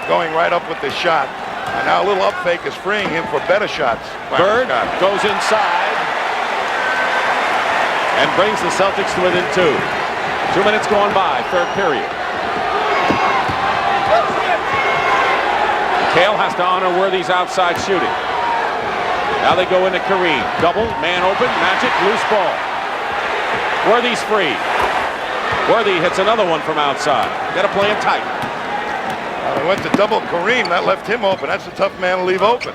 Speaker 3: going right up with the shot. And now a little up fake is freeing him for better shots.
Speaker 2: Bird goes inside and brings the Celtics to within 2. 2 minutes going by, third period. Cale has to honor Worthy's outside shooting. Now they go into Kareem. Double, man open, Magic, loose ball. Worthy's free. Worthy hits another one from outside. Got to play him tight.
Speaker 3: They went to double Kareem. That left him open. That's a tough man to leave open.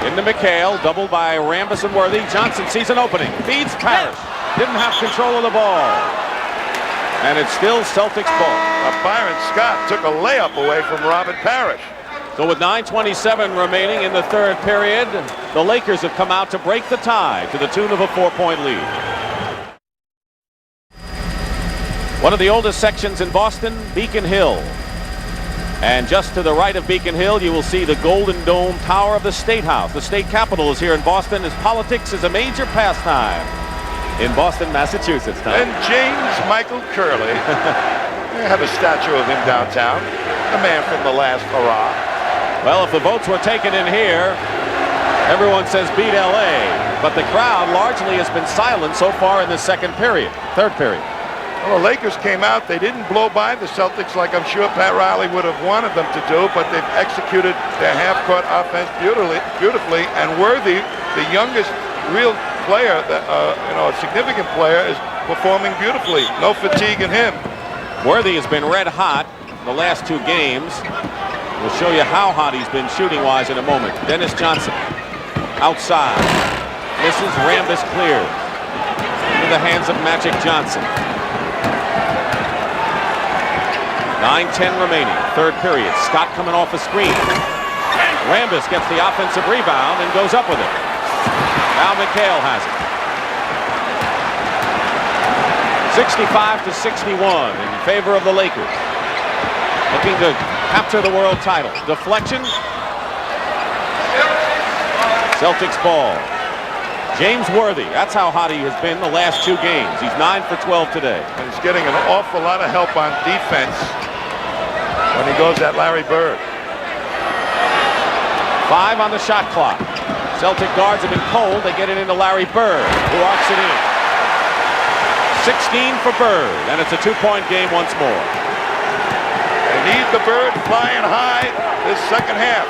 Speaker 2: Into McHale, doubled by Rambis and Worthy. Johnson sees an opening. Feeds Parrish. Didn't have control of the ball. And it's still Celtics ball.
Speaker 3: Byron Scott took a layup away from Robert Parrish.
Speaker 2: So with 9:27 remaining in the third period, the Lakers have come out to break the tie to the tune of a 4-point lead. One of the oldest sections in Boston, Beacon Hill. And just to the right of Beacon Hill, you will see the Golden Dome Tower of the State House. The state capitol is here in Boston, as politics is a major pastime in Boston, Massachusetts.
Speaker 3: And James Michael Curley. They have a statue of him downtown. The man from the last hurrah.
Speaker 2: Well, if the votes were taken in here, everyone says beat LA. But the crowd largely has been silent so far in the third period.
Speaker 3: Well, the Lakers came out. They didn't blow by the Celtics like I'm sure Pat Riley would have wanted them to do, but they've executed their half-court offense beautifully. And Worthy, the youngest real player, a significant player, is performing beautifully. No fatigue in him.
Speaker 2: Worthy has been red hot the last 2 games. We'll show you how hot he's been shooting-wise in a moment. Dennis Johnson outside. Misses. Rambis clears. Into the hands of Magic Johnson. 9:10 remaining, third period. Scott coming off a screen. Rambis gets the offensive rebound and goes up with it. Now McHale has it. 65-61 in favor of the Lakers. Looking to capture the world title. Deflection. Celtics ball. James Worthy. That's how hot he has been the last 2 games. He's 9 for 12 today.
Speaker 3: And he's getting an awful lot of help on defense when he goes at Larry Bird.
Speaker 2: 5 on the shot clock. Celtic guards have been cold. They get it into Larry Bird, who arcs it in. 16 for Bird, and it's a 2-point game once more.
Speaker 3: They need the Bird flying high this second half.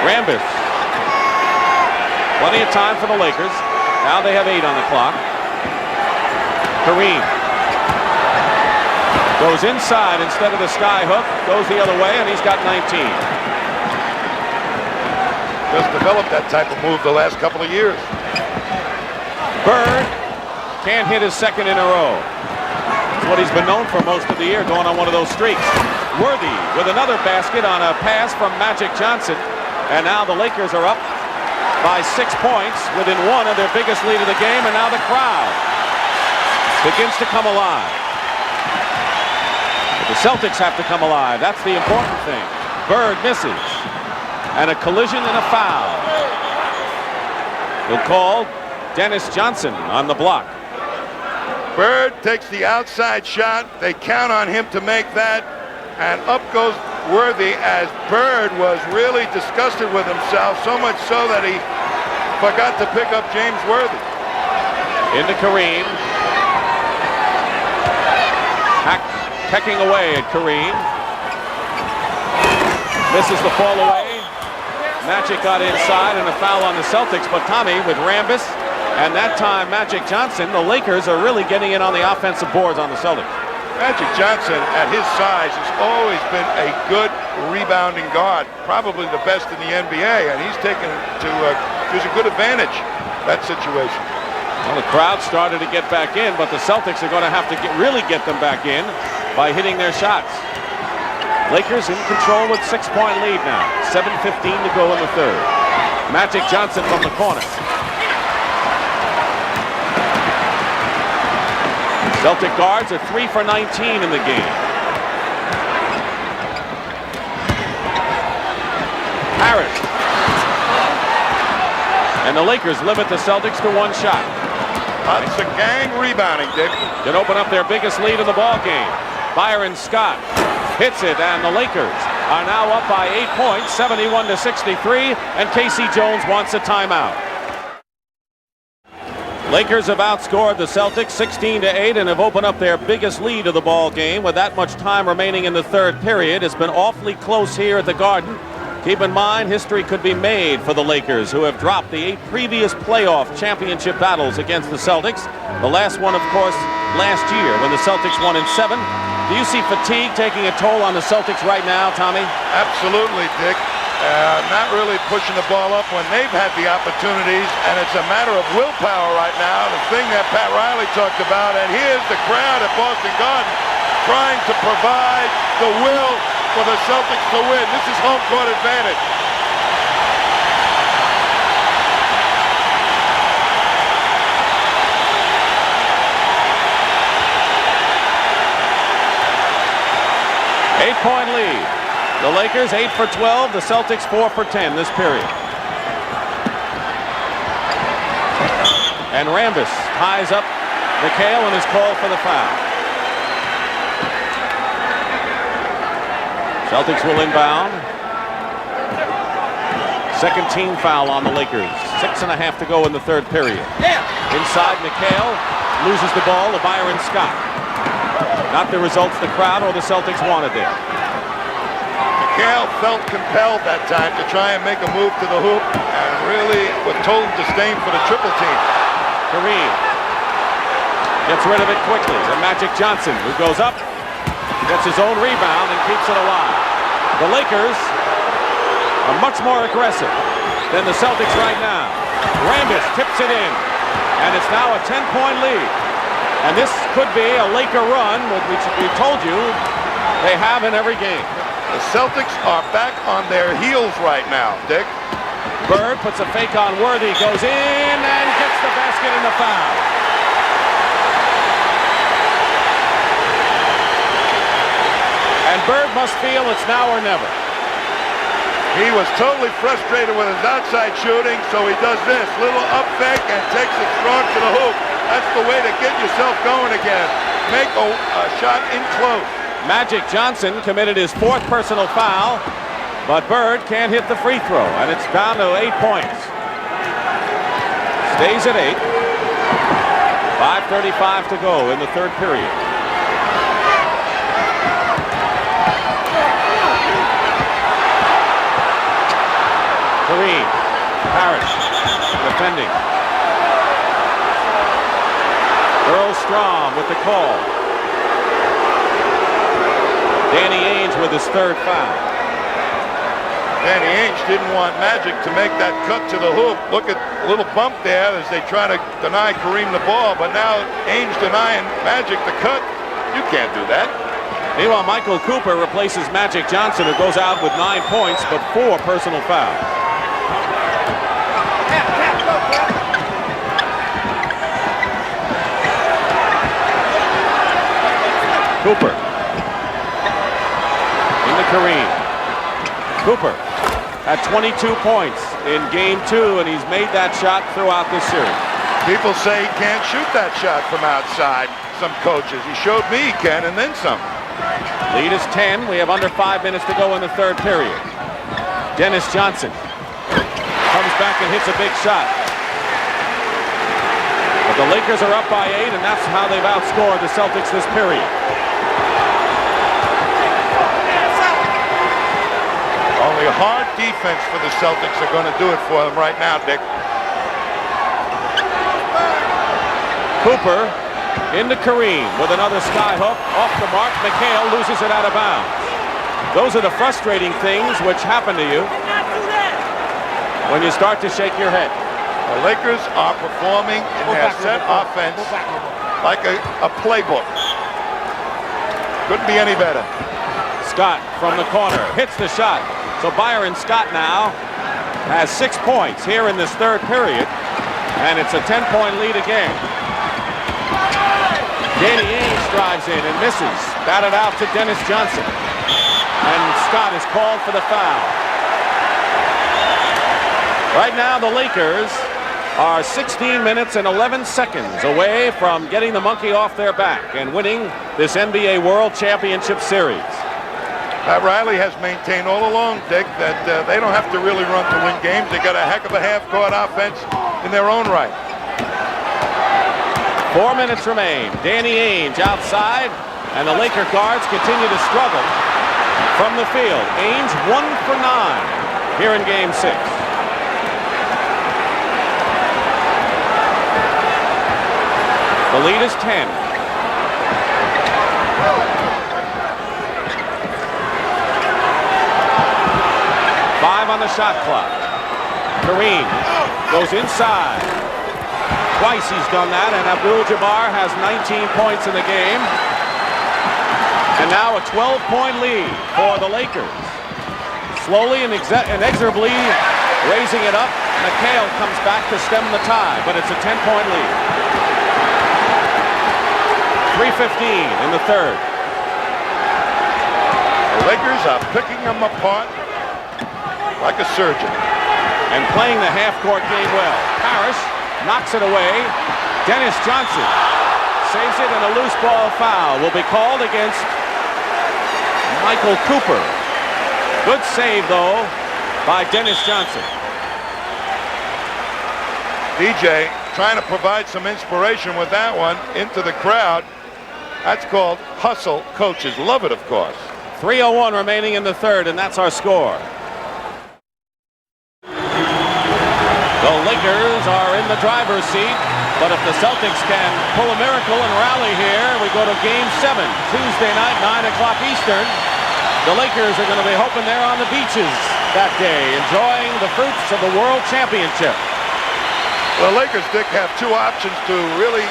Speaker 2: Rambis. Plenty of time for the Lakers. Now they have 8 on the clock. Kareem goes inside instead of the sky hook. Goes the other way, and he's got 19.
Speaker 3: Just developed that type of move the last couple of years.
Speaker 2: Bird can't hit his second in a row. It's what he's been known for most of the year, going on one of those streaks. Worthy with another basket on a pass from Magic Johnson. And now the Lakers are up by 6 points within 1 of their biggest lead of the game. And now the crowd begins to come alive. But the Celtics have to come alive. That's the important thing. Bird misses. And a collision and a foul. He'll call Dennis Johnson on the block.
Speaker 3: Bird takes the outside shot. They count on him to make that. And up goes Worthy as Bird was really disgusted with himself, so much so that he forgot to pick up James Worthy.
Speaker 2: Into Kareem. Pecking away at Kareem. Misses the fall away. Magic got inside and a foul on the Celtics, but Tommy with Rambis and that time Magic Johnson, the Lakers are really getting in on the offensive boards on the Celtics.
Speaker 3: Magic Johnson, at his size, has always been a good rebounding guard, probably the best in the NBA, and he's taken to use a good advantage that situation.
Speaker 2: Well, the crowd started to get back in, but the Celtics are going to have to really get them back in by hitting their shots. Lakers in control with 6-point lead now. 7:15 to go in the third. Magic Johnson from the corner. Celtic guards are 3 for 19 in the game. Harris. And the Lakers limit the Celtics to 1 shot.
Speaker 3: It's a gang rebounding, Dick.
Speaker 2: Can open up their biggest lead of the ball game. Byron Scott hits it, and the Lakers are now up by 8 points, 71-63, and Casey Jones wants a timeout. Lakers have outscored the Celtics 16-8 and have opened up their biggest lead of the ball game with that much time remaining in the third period. It's been awfully close here at the Garden. Keep in mind, history could be made for the Lakers, who have dropped the 8 previous playoff championship battles against the Celtics. The last one, of course, last year when the Celtics won in 7. Do you see fatigue taking a toll on the Celtics right now, Tommy?
Speaker 3: Absolutely, Dick. Not really pushing the ball up when they've had the opportunities, and it's a matter of willpower right now, the thing that Pat Riley talked about. And here's the crowd at Boston Garden trying to provide the will for the Celtics to win. This is home court advantage.
Speaker 2: Eight-point lead. The Lakers 8 for 12. The Celtics 4 for 10 this period. And Rambis ties up McHale and is called for the foul. Celtics will inbound. Second team foul on the Lakers. 6.5 to go in the third period. Inside, McHale loses the ball to Byron Scott. Not the results the crowd or the Celtics wanted there.
Speaker 3: McHale felt compelled that time to try and make a move to the hoop, and really with total disdain for the triple team.
Speaker 2: Kareem gets rid of it quickly. And Magic Johnson, who goes up, gets his own rebound and keeps it alive. The Lakers are much more aggressive than the Celtics right now. Rambis tips it in, and it's now a 10-point lead. And this could be a Laker run, which we told you They have in every game.
Speaker 3: The Celtics are back on their heels right now, Dick.
Speaker 2: Bird puts a fake on Worthy, goes in and gets the basket and the foul. And Bird must feel it's now or never.
Speaker 3: He was totally frustrated with his outside shooting, so he does this. Little up fake and takes it strong to the hoop. That's the way to get yourself going again. Make a shot in close.
Speaker 2: Magic Johnson committed his 4th personal foul, but Bird can't hit the free throw, and it's down to 8 points. Stays at 8. 5:35 to go in the 3rd period. Kareem, Parrish, defending. Earl Strom with the call. Danny Ainge with his 3rd foul.
Speaker 3: Danny Ainge didn't want Magic to make that cut to the hoop. Look at a little bump there as they try to deny Kareem the ball, but now Ainge denying Magic the cut. You can't do that.
Speaker 2: Meanwhile, Michael Cooper replaces Magic Johnson, who goes out with 9 points, but 4 personal fouls. Cooper. Kareem. Cooper at 22 points in game 2, and he's made that shot throughout this series.
Speaker 3: People say he can't shoot that shot from outside, some coaches. He showed me he can, and then some.
Speaker 2: Lead is 10. We have under 5 minutes to go in the 3rd period. Dennis Johnson comes back and hits a big shot. But the Lakers are up by 8, and that's how they've outscored the Celtics this period.
Speaker 3: Only hard defense for the Celtics are going to do it for them right now, Dick.
Speaker 2: Cooper into Kareem with another sky hook. Off the mark. McHale loses it out of bounds. Those are the frustrating things which happen to you when you start to shake your head.
Speaker 3: The Lakers are performing in their set offense like a playbook. Couldn't be any better.
Speaker 2: Scott from the corner hits the shot. So Byron Scott now has 6 points here in this 3rd period, and it's a 10-point lead again. Danny Ainge drives in and misses. Batted out to Dennis Johnson. And Scott is called for the foul. Right now the Lakers are 16 minutes and 11 seconds away from getting the monkey off their back and winning this NBA World Championship Series.
Speaker 3: Pat Riley has maintained all along, Dick, that they don't have to really run to win games. They got a heck of a half-court offense in their own right.
Speaker 2: 4 minutes remain. Danny Ainge outside, and the Laker guards continue to struggle from the field. Ainge 1 for 9 here in Game 6. The lead is 10. On the shot clock. Kareem goes inside. Twice he's done that, and Abdul-Jabbar has 19 points in the game. And now a 12-point lead for the Lakers. Slowly and inexorably raising it up. McHale comes back to stem the tie, but it's a 10-point lead. 3:15 in the 3rd.
Speaker 3: The Lakers are picking them apart like a surgeon.
Speaker 2: And playing the half-court game well. Parrish knocks it away. Dennis Johnson saves it, and a loose ball foul will be called against Michael Cooper. Good save, though, by Dennis Johnson.
Speaker 3: DJ trying to provide some inspiration with that one into the crowd. That's called hustle. Coaches love it, of course.
Speaker 2: 3:01 remaining in the 3rd, and that's our score. The Lakers are in the driver's seat, but if the Celtics can pull a miracle and rally here, we go to Game 7, Tuesday night, 9 o'clock Eastern. The Lakers are going to be hoping they're on the beaches that day, enjoying the fruits of the World Championship.
Speaker 3: Well, the Lakers, Dick, have 2 options to really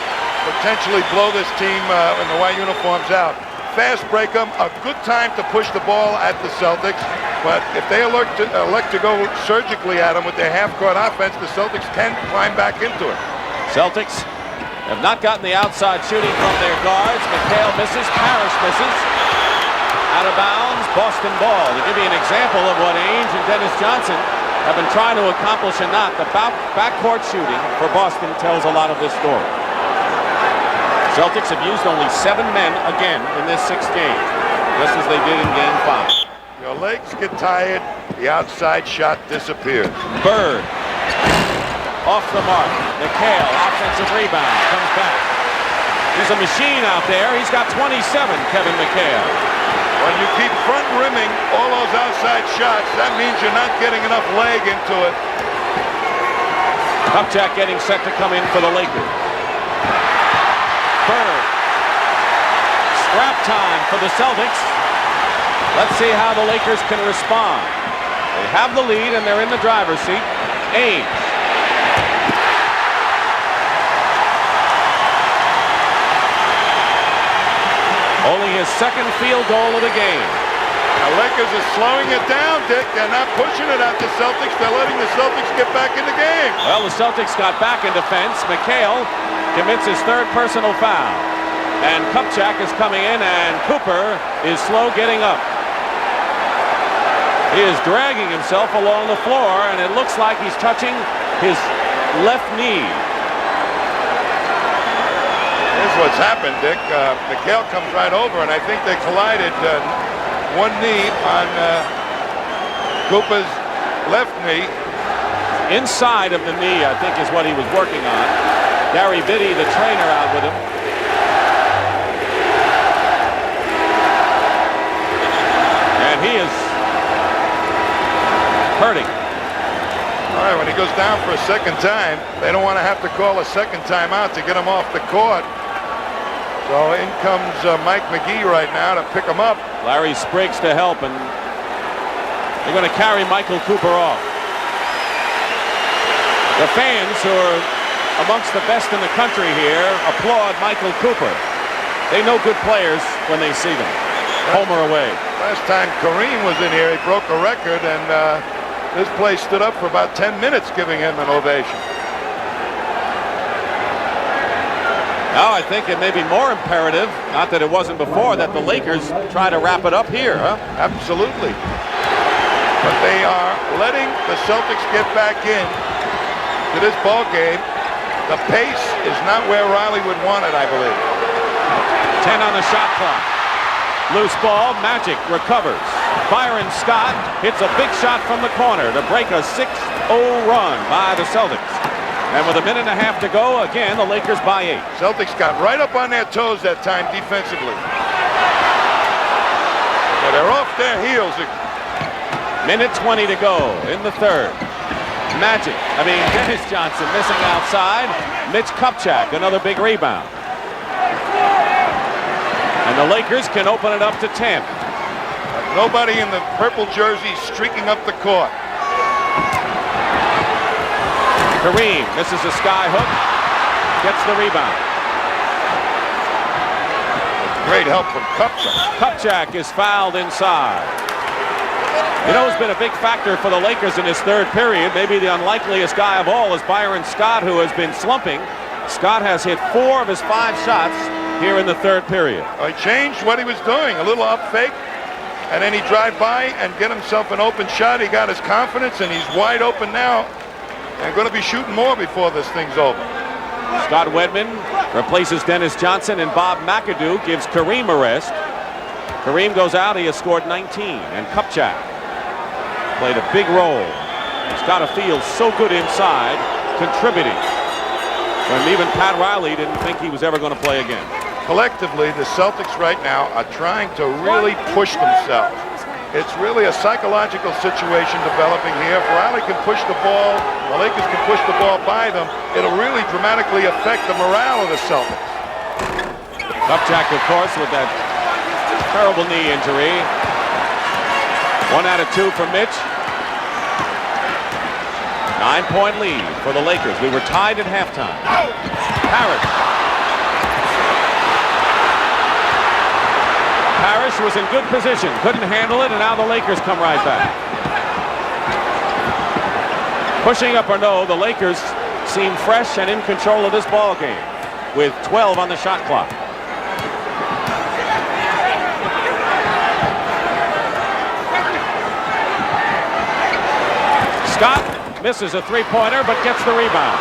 Speaker 3: potentially blow this team in the white uniforms out. fast break them. A good time to push the ball at the Celtics. But if they elect to go surgically at them with their half-court offense, the Celtics can climb back into it.
Speaker 2: Celtics have not gotten the outside shooting from their guards. McHale misses. Parrish misses. Out of bounds. Boston ball. To give you an example of what Ainge and Dennis Johnson have been trying to accomplish or not, the backcourt shooting for Boston tells a lot of this story. Celtics have used only 7 men again in this 6th game, just as they did in Game 5.
Speaker 3: Your legs get tired, the outside shot disappears.
Speaker 2: Bird off the mark. McHale, offensive rebound, comes back. He's a machine out there. He's got 27, Kevin McHale.
Speaker 3: When you keep front rimming all those outside shots, that means you're not getting enough leg into it.
Speaker 2: Kupchak getting set to come in for the Lakers. Bird. Scrap time for the Celtics. Let's see how the Lakers can respond. They have the lead and they're in the driver's seat. Ainge. Only his 2nd field goal of the game.
Speaker 3: The Lakers are slowing it down, Dick. They're not pushing it at the Celtics. They're letting the Celtics get back in the game.
Speaker 2: Well, the Celtics got back in defense. McHale commits his 3rd personal foul. And Kupchak is coming in, and Cooper is slow getting up. He is dragging himself along the floor, and it looks like he's touching his left knee.
Speaker 3: Here's what's happened, Dick. McHale comes right over, and I think they collided one knee on Cooper's left knee.
Speaker 2: Inside of the knee, I think, is what he was working on. Gary Biddy, the trainer, out with him. And he is hurting.
Speaker 3: All right, when he goes down for a 2nd time, they don't want to have to call a 2nd timeout to get him off the court. So in comes Mike McGee right now to pick him up.
Speaker 2: Larry Spriggs to help, and they're going to carry Michael Cooper off. The fans, who are amongst the best in the country here, applaud Michael Cooper. They know good players when they see them. Home or away.
Speaker 3: Last time Kareem was in here, he broke a record, and this place stood up for about 10 minutes giving him an ovation.
Speaker 2: Now I think it may be more imperative, not that it wasn't before, that the Lakers try to wrap it up here, huh?
Speaker 3: Absolutely. But they are letting the Celtics get back in to this ball game. The pace is not where Riley would want it, I believe.
Speaker 2: 10 on the shot clock. Loose ball, Magic recovers. Byron Scott hits a big shot from the corner to break a 6-0 run by the Celtics. And with a minute and a half to go, again, the Lakers by 8.
Speaker 3: Celtics got right up on their toes that time defensively. So they're off their heels.
Speaker 2: Minute 20 to go in the 3rd. Dennis Johnson missing outside. Mitch Kupchak, another big rebound. And the Lakers can open it up to 10.
Speaker 3: Nobody in the purple jersey streaking up the court.
Speaker 2: Kareem misses a sky hook, gets the rebound.
Speaker 3: Great help from Kupchak.
Speaker 2: Kupchak is fouled inside. You know who's been a big factor for the Lakers in this 3rd period, maybe the unlikeliest guy of all, is Byron Scott, who has been slumping. Scott has hit 4 of his 5 shots here in the 3rd period.
Speaker 3: He changed what he was doing, a little up fake, and then he drive by and get himself an open shot. He got his confidence, and he's wide open now. And going to be shooting more before this thing's over.
Speaker 2: Scott Wedman replaces Dennis Johnson, and Bob McAdoo gives Kareem a rest. Kareem goes out. He has scored 19, and Kupchak played a big role. He's got to feel so good inside, contributing, when even Pat Riley didn't think he was ever going to play again.
Speaker 3: Collectively, the Celtics right now are trying to really push themselves. It's really a psychological situation developing here. If Riley can push the ball, the Lakers can push the ball by them, it'll really dramatically affect the morale of the Celtics.
Speaker 2: Kupchak, of course, with that terrible knee injury. 1 out of 2 for Mitch. 9-point lead for the Lakers. We were tied at halftime. Parrish. Bosch was in good position, couldn't handle it, and now the Lakers come right back. Pushing up or no, the Lakers seem fresh and in control of this ball game with 12 on the shot clock. Scott misses a three-pointer but gets the rebound.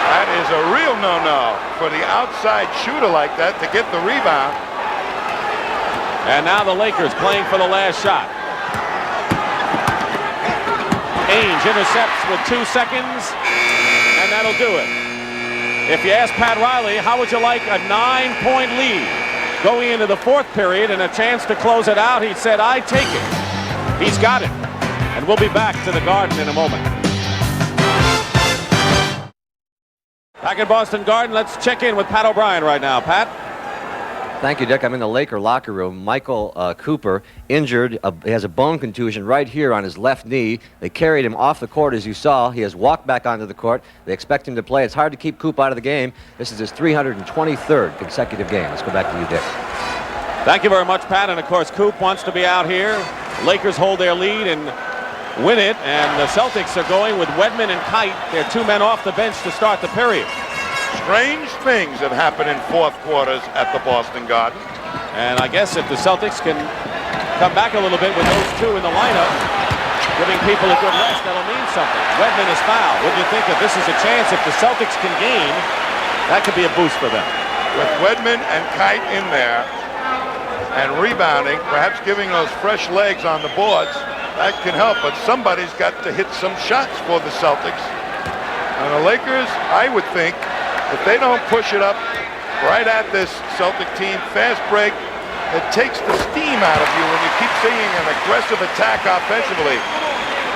Speaker 3: That is a real no-no for the outside shooter like that to get the rebound.
Speaker 2: And now the Lakers playing for the last shot. Ainge intercepts with 2 seconds, and that'll do it. If you ask Pat Riley, how would you like a 9-point lead going into the fourth period and a chance to close it out, he said, I take it. He's got it. And we'll be back to the Garden in a moment. Back at Boston Garden, let's check in with Pat O'Brien right now. Pat?
Speaker 5: Thank you, Dick. I'm in the Laker locker room. Michael Cooper, injured. He has a bone contusion right here on his left knee. They carried him off the court, as you saw. He has walked back onto the court. They expect him to play. It's hard to keep Coop out of the game. This is his 323rd consecutive game. Let's go back to you, Dick.
Speaker 2: Thank you very much, Pat. And, of course, Coop wants to be out here. Lakers hold their lead and win it. And the Celtics are going with Wedman and Kite. They're 2 men off the bench to start the period.
Speaker 3: Strange things have happened in fourth quarters at the Boston Garden.
Speaker 2: And I guess if the Celtics can come back a little bit with those 2 in the lineup, giving people a good rest, that'll mean something. Wedman is fouled. Wouldn't you think that this is a chance if the Celtics can gain, that could be a boost for them?
Speaker 3: With Wedman and Kite in there and rebounding, perhaps giving those fresh legs on the boards, that can help. But somebody's got to hit some shots for the Celtics. And the Lakers, I would think, if they don't push it up right at this Celtic team, fast break, it takes the steam out of you when you keep seeing an aggressive attack offensively.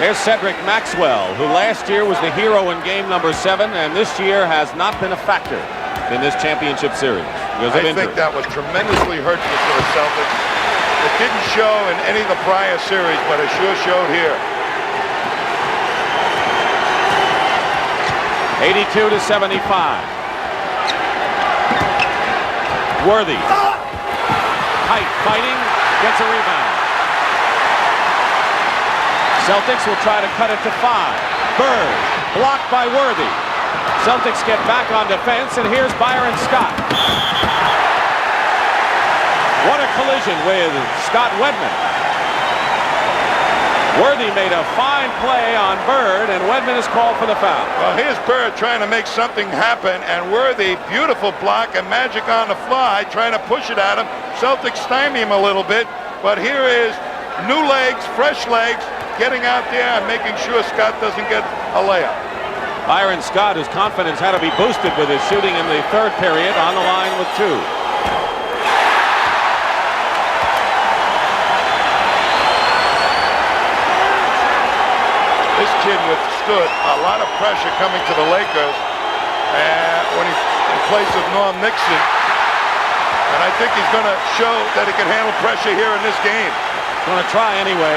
Speaker 2: Here's Cedric Maxwell, who last year was the hero in game number 7, and this year has not been a factor in this championship series.
Speaker 3: I think that was tremendously hurtful for the Celtics. It didn't show in any of the prior series, but it sure showed here.
Speaker 2: 82-75. Worthy. Kite fighting, gets a rebound. Celtics will try to cut it to 5. Bird, blocked by Worthy. Celtics get back on defense, and here's Byron Scott. What a collision with Scott Wedman. Worthy made a fine play on Bird, and Wedman is called for the foul.
Speaker 3: Well, here's Bird trying to make something happen, and Worthy, beautiful block and magic on the fly, trying to push it at him. Celtics stymie him a little bit, but here is new legs, fresh legs, getting out there and making sure Scott doesn't get a layup.
Speaker 2: Byron Scott, whose confidence had to be boosted with his shooting in the third period, on the line with 2.
Speaker 3: This kid withstood a lot of pressure coming to the Lakers when he's in place of Norm Nixon. And I think he's going to show that he can handle pressure here in this game.
Speaker 2: Going to try anyway.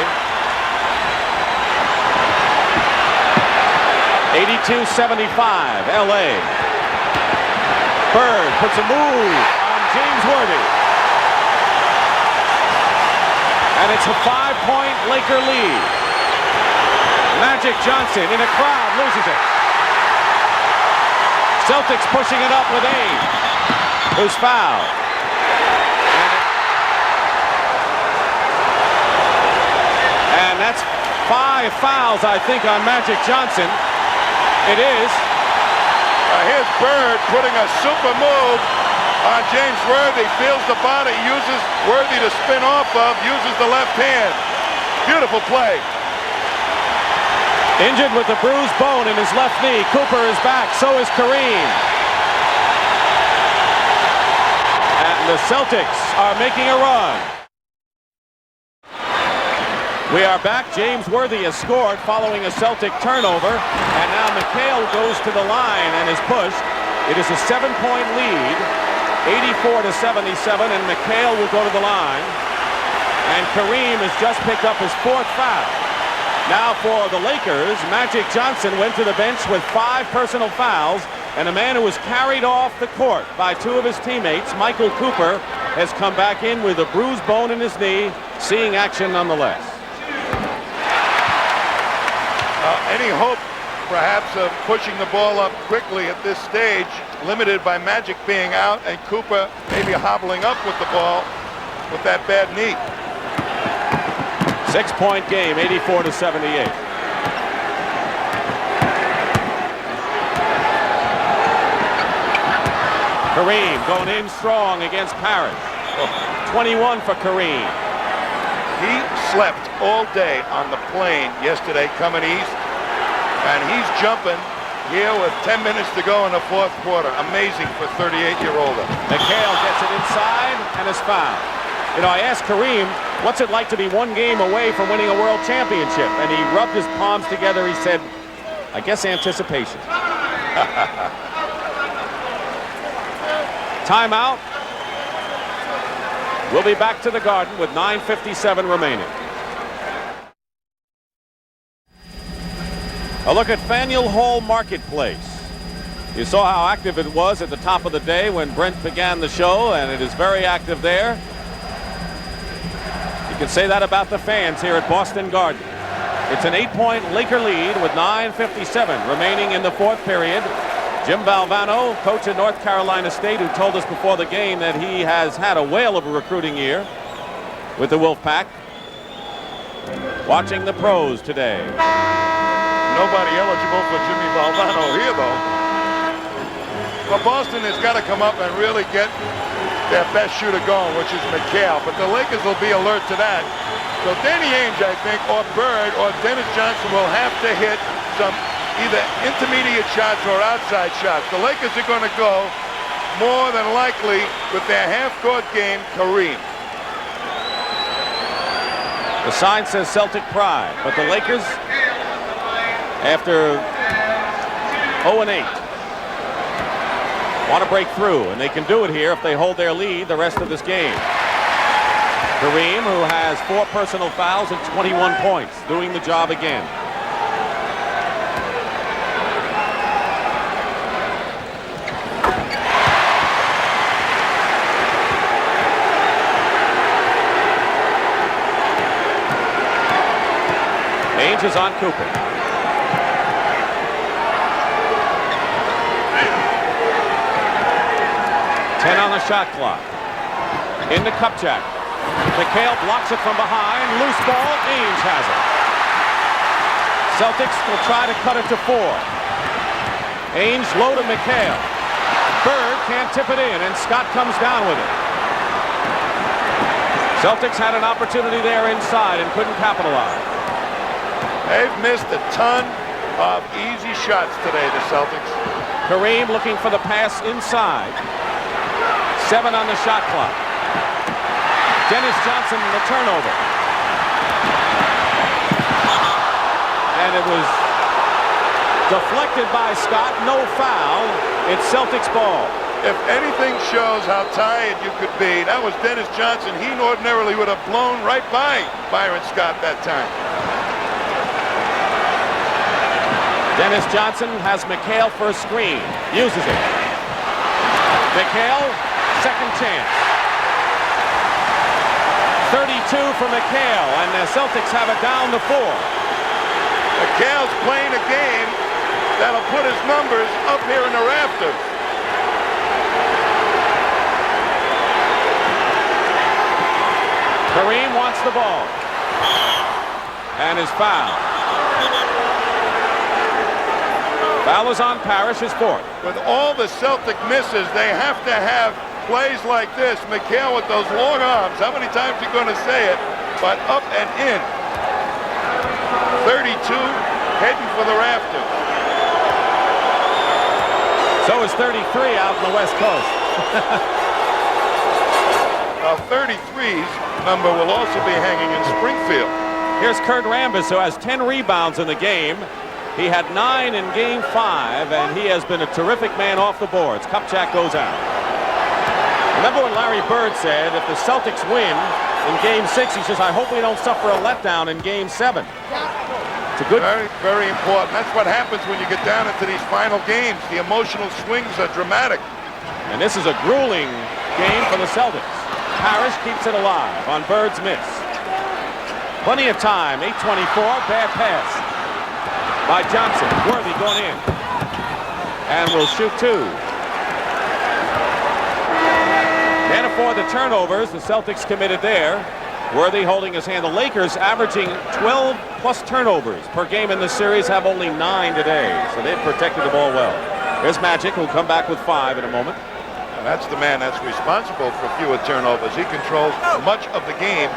Speaker 2: 82-75, LA. Bird puts a move on James Worthy. And it's a 5-point Laker lead. Magic Johnson in a crowd loses it. Celtics pushing it up with Ainge, who's fouled. And that's 5 fouls, I think, on Magic Johnson. It is.
Speaker 3: Here's Bird putting a super move on James Worthy. Feels the body, uses Worthy to spin off of, uses the left hand. Beautiful play.
Speaker 2: Injured with a bruised bone in his left knee. Cooper is back. So is Kareem. And the Celtics are making a run. We are back. James Worthy has scored following a Celtic turnover. And now McHale goes to the line and is pushed. It is a 7-point lead. 84-77. And McHale will go to the line. And Kareem has just picked up his 4th foul. Now for the Lakers, Magic Johnson went to the bench with 5 personal fouls, and a man who was carried off the court by 2 of his teammates, Michael Cooper, has come back in with a bruised bone in his knee, seeing action nonetheless.
Speaker 3: Any hope, perhaps, of pushing the ball up quickly at this stage, limited by Magic being out and Cooper maybe hobbling up with the ball with that bad knee.
Speaker 2: 6-point game, 84-78. Kareem going in strong against Parrish. 21 for Kareem.
Speaker 3: He slept all day on the plane yesterday coming east, and he's jumping here with 10 minutes to go in the fourth quarter. Amazing for 38-year-old.
Speaker 2: McHale gets it inside and is fouled. You know, I asked Kareem, what's it like to be one game away from winning a world championship? And he rubbed his palms together. He said, I guess anticipation. Timeout. We'll be back to the Garden with 9:57 remaining. A look at Faneuil Hall Marketplace. You saw how active it was at the top of the day when Brent began the show, and it is very active there. You can say that about the fans here at Boston Garden. It's an 8-point Laker lead with 9:57 remaining in the fourth period. Jim Valvano, coach at North Carolina State, who told us before the game that he has had a whale of a recruiting year with the Wolfpack. Watching the pros today.
Speaker 3: Nobody eligible for Jimmy Valvano here, though. Well, Boston has got to come up and really get their best shooter going, which is McHale. But the Lakers will be alert to that. So Danny Ainge, I think, or Bird, or Dennis Johnson will have to hit some either intermediate shots or outside shots. The Lakers are going to go more than likely with their half-court game, Kareem.
Speaker 2: The sign says Celtic pride, but the Lakers, after 0-8, want to break through, and they can do it here if they hold their lead the rest of this game. Kareem, who has 4 personal fouls and 21 points, doing the job again. Ainge is on Cooper. 10 on the shot clock. Into Kupchak. McHale blocks it from behind. Loose ball. Ainge has it. Celtics will try to cut it to 4. Ainge low to McHale. Bird can't tip it in, and Scott comes down with it. Celtics had an opportunity there inside and couldn't capitalize.
Speaker 3: They've missed a ton of easy shots today, the Celtics.
Speaker 2: Kareem looking for the pass inside. 7 on the shot clock. Dennis Johnson, the turnover. And it was deflected by Scott. No foul. It's Celtics ball.
Speaker 3: If anything shows how tired you could be, that was Dennis Johnson. He ordinarily would have blown right by Byron Scott that time.
Speaker 2: Dennis Johnson has McHale for a screen. Uses it. McHale, second chance. 32 for McHale, and the Celtics have it down to 4.
Speaker 3: McHale's playing a game that'll put his numbers up here in the rafters.
Speaker 2: Kareem wants the ball. And is fouled. Foul is on Parrish, his 4th.
Speaker 3: With all the Celtic misses, they have to have plays like this. McHale with those long arms. How many times are you going to say it? But up and in. 32, heading for the rafters.
Speaker 2: So is 33 out on the West Coast.
Speaker 3: 33's number will also be hanging in Springfield.
Speaker 2: Here's Kurt Rambis, who has 10 rebounds in the game. He had 9 in Game 5, and he has been a terrific man off the boards. Kupchak goes out. Remember when Larry Bird said, if the Celtics win in Game 6, he says, I hope we don't suffer a letdown in Game 7. It's a good...
Speaker 3: Very, very important. That's what happens when you get down into these final games. The emotional swings are dramatic.
Speaker 2: And this is a grueling game for the Celtics. Parrish keeps it alive on Bird's miss. Plenty of time. 8:24. Bad pass by Johnson. Worthy going in. And will shoot two. Can't afford the turnovers the Celtics committed there. Worthy holding his hand. The Lakers averaging 12 plus turnovers per game in this series, have only 9 today. So they've protected the ball well. There's Magic, who'll come back with 5 in a moment.
Speaker 3: And that's the man that's responsible for fewer turnovers. He controls much of the game.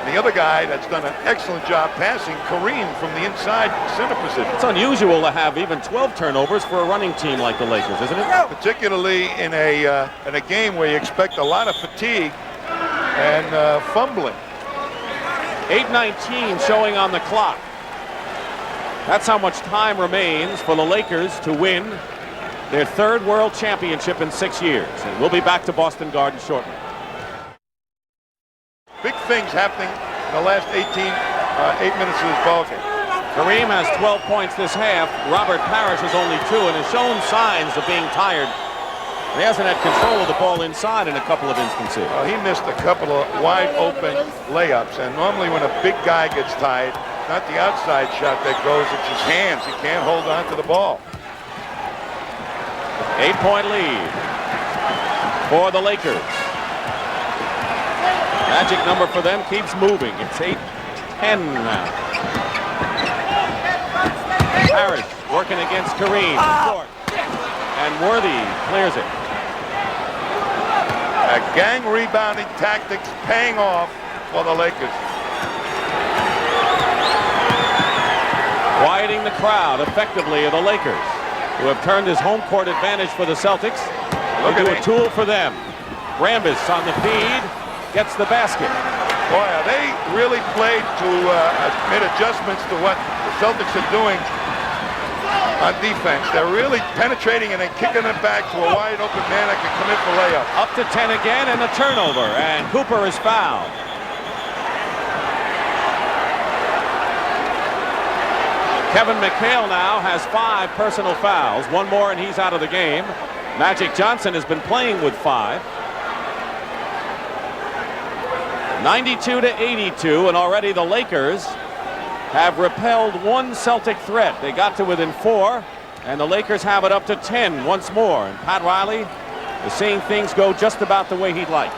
Speaker 3: The other guy that's done an excellent job passing, Kareem, from the inside center position.
Speaker 2: It's unusual to have even 12 turnovers for a running team like the Lakers, isn't it?
Speaker 3: Particularly in a game where you expect a lot of fatigue and fumbling.
Speaker 2: 8:19 showing on the clock. That's how much time remains for the Lakers to win their 3rd World Championship in 6 years. And we'll be back to Boston Garden shortly.
Speaker 3: Big things happening in the last 8 minutes of this ball game.
Speaker 2: Kareem has 12 points this half. Robert Parrish has only 2 and has shown signs of being tired. He hasn't had control of the ball inside in a couple of instances.
Speaker 3: He missed a couple of wide open layups, and normally when a big guy gets tired, not the outside shot that goes, it's his hands. He can't hold on to the ball.
Speaker 2: 8-point lead for the Lakers. Magic number for them keeps moving. It's 8-10 now. Parrish working against Kareem. And Worthy clears it.
Speaker 3: Gang rebounding tactics paying off for the Lakers.
Speaker 2: Quieting the crowd effectively of the Lakers, who have turned his home court advantage for the Celtics into a tool for them. Rambis on the feed, gets the basket.
Speaker 3: Boy, are they really played to made adjustments to what the Celtics are doing on defense. They're really penetrating and then kicking it back to a wide open man that can come in for layup.
Speaker 2: Up to 10 again and a turnover, and Cooper is fouled. Kevin McHale now has 5 personal fouls. 1 more and he's out of the game. Magic Johnson has been playing with 5. 92-82, and already the Lakers have repelled 1 Celtic threat. They got to within 4, and the Lakers have it up to 10 once more. And Pat Riley is seeing things go just about the way he'd like.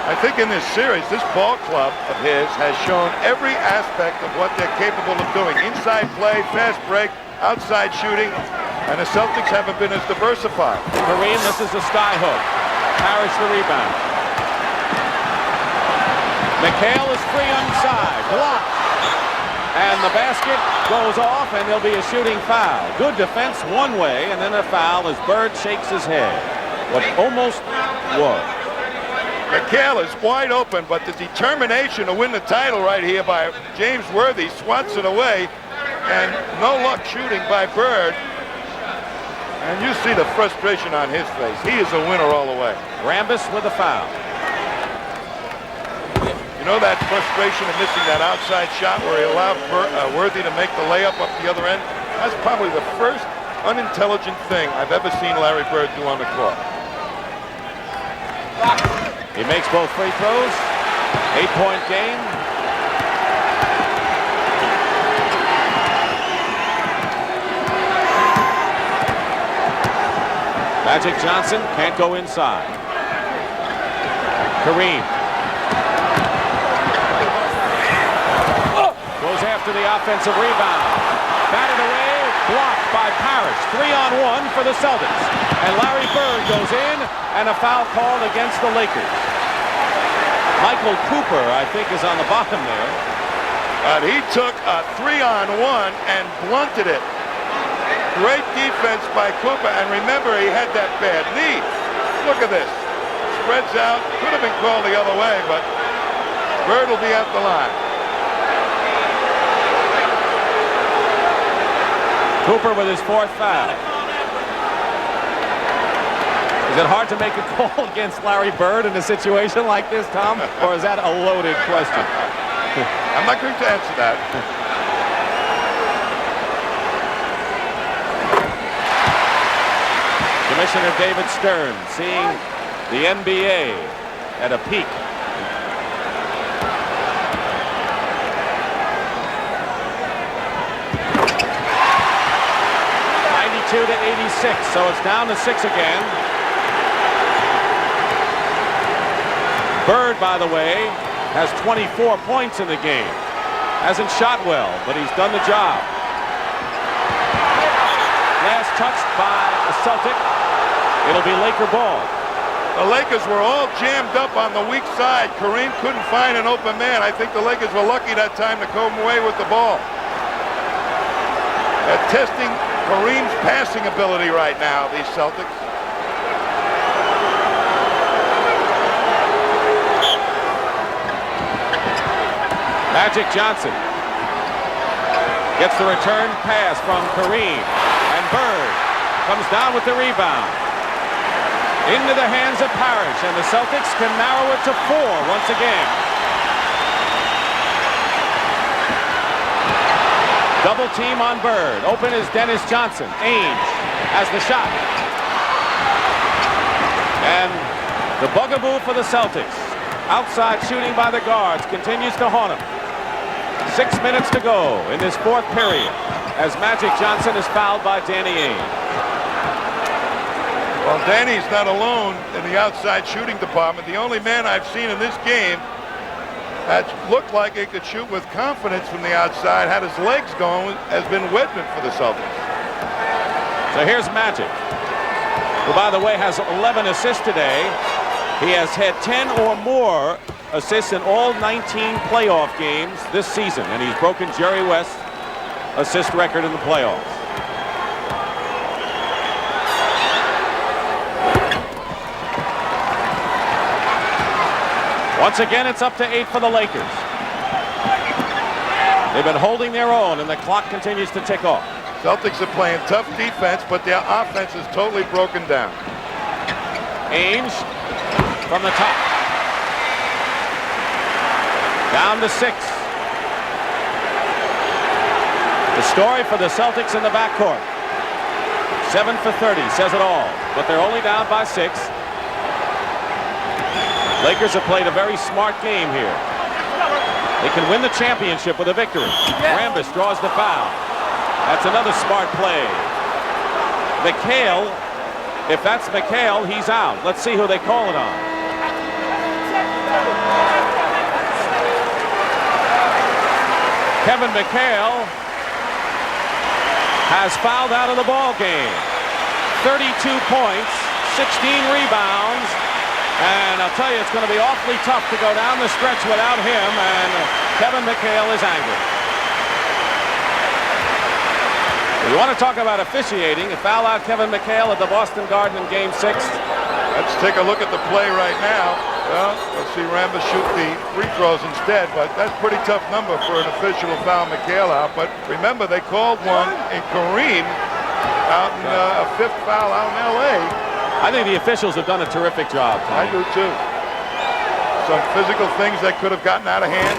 Speaker 3: I think in this series, this ball club of his has shown every aspect of what they're capable of doing. Inside play, fast break, outside shooting, and the Celtics haven't been as diversified.
Speaker 2: Kareem, this is the sky hook. Parrish the rebound. McHale is free inside. Blocked. And the basket goes off, and there'll be a shooting foul. Good defense one way, and then a foul as Bird shakes his head. What almost was.
Speaker 3: McHale is wide open, but the determination to win the title right here by James Worthy swats it away, and no luck shooting by Bird. And you see the frustration on his face. He is a winner all the way.
Speaker 2: Rambis with a foul.
Speaker 3: You know that frustration of missing that outside shot where he allowed Worthy to make the layup up the other end? That's probably the first unintelligent thing I've ever seen Larry Bird do on the court.
Speaker 2: He makes both free throws. 8-point game. Magic Johnson can't go inside. Kareem goes after the offensive rebound. Batted away, blocked by Parrish. 3-on-1 for the Celtics. And Larry Bird goes in, and a foul called against the Lakers. Michael Cooper, I think, is on the bottom there.
Speaker 3: He took a 3-on-1 and blunted it. Great defense by Cooper, and remember, he had that bad knee. Look at this. Spreads out. Could have been called the other way, but Bird will be at the line.
Speaker 2: Cooper with his 4th foul. Is it hard to make a call against Larry Bird in a situation like this, Tom? Or is that a loaded question?
Speaker 3: I'm not going to answer that.
Speaker 2: Commissioner David Stern seeing the NBA at a peak. to 86, so it's down to 6 again. Bird, by the way, has 24 points in the game. Hasn't shot well, but he's done the job. Last touched by a Celtic. It'll be Laker ball.
Speaker 3: The Lakers were all jammed up on the weak side. Kareem couldn't find an open man. I think the Lakers were lucky that time to come away with the ball. They're testing Kareem's passing ability right now, these Celtics.
Speaker 2: Magic Johnson gets the return pass from Kareem, and Bird comes down with the rebound. Into the hands of Parrish, and the Celtics can narrow it to 4 once again. Double team on Bird. Open is Dennis Johnson. Ainge has the shot. And the bugaboo for the Celtics. Outside shooting by the guards continues to haunt him. 6 minutes to go in this 4th period as Magic Johnson is fouled by Danny Ainge.
Speaker 3: Well, Danny's not alone in the outside shooting department. The only man I've seen in this game that looked like he could shoot with confidence from the outside, had his legs going, has been Wedman for the Celtics.
Speaker 2: So here's Magic, who, by the way, has 11 assists today. He has had 10 or more assists in all 19 playoff games this season, and he's broken Jerry West's assist record in the playoffs. Once again, it's up to 8 for the Lakers. They've been holding their own, and the clock continues to tick off.
Speaker 3: Celtics are playing tough defense, but their offense is totally broken down.
Speaker 2: Ainge from the top. Down to 6. The story for the Celtics in the backcourt. 7 for 30 says it all, but they're only down by 6. Lakers have played a very smart game here. They can win the championship with a victory. Rambis draws the foul. That's another smart play. McHale, if that's McHale, he's out. Let's see who they call it on. Kevin McHale has fouled out of the ball game. 32 points, 16 rebounds, and I'll tell you, it's going to be awfully tough to go down the stretch without him, and Kevin McHale is angry. We want to talk about officiating. A foul out Kevin McHale at the Boston Garden in Game 6.
Speaker 3: Let's take a look at the play right now. Well, let's see Rambis shoot the free throws instead, but that's a pretty tough number for an official to foul McHale out. But remember, they called one in Kareem out in a 5th foul out in L.A.
Speaker 2: I think the officials have done a terrific job, Tony.
Speaker 3: I do too. Some physical things that could have gotten out of hand.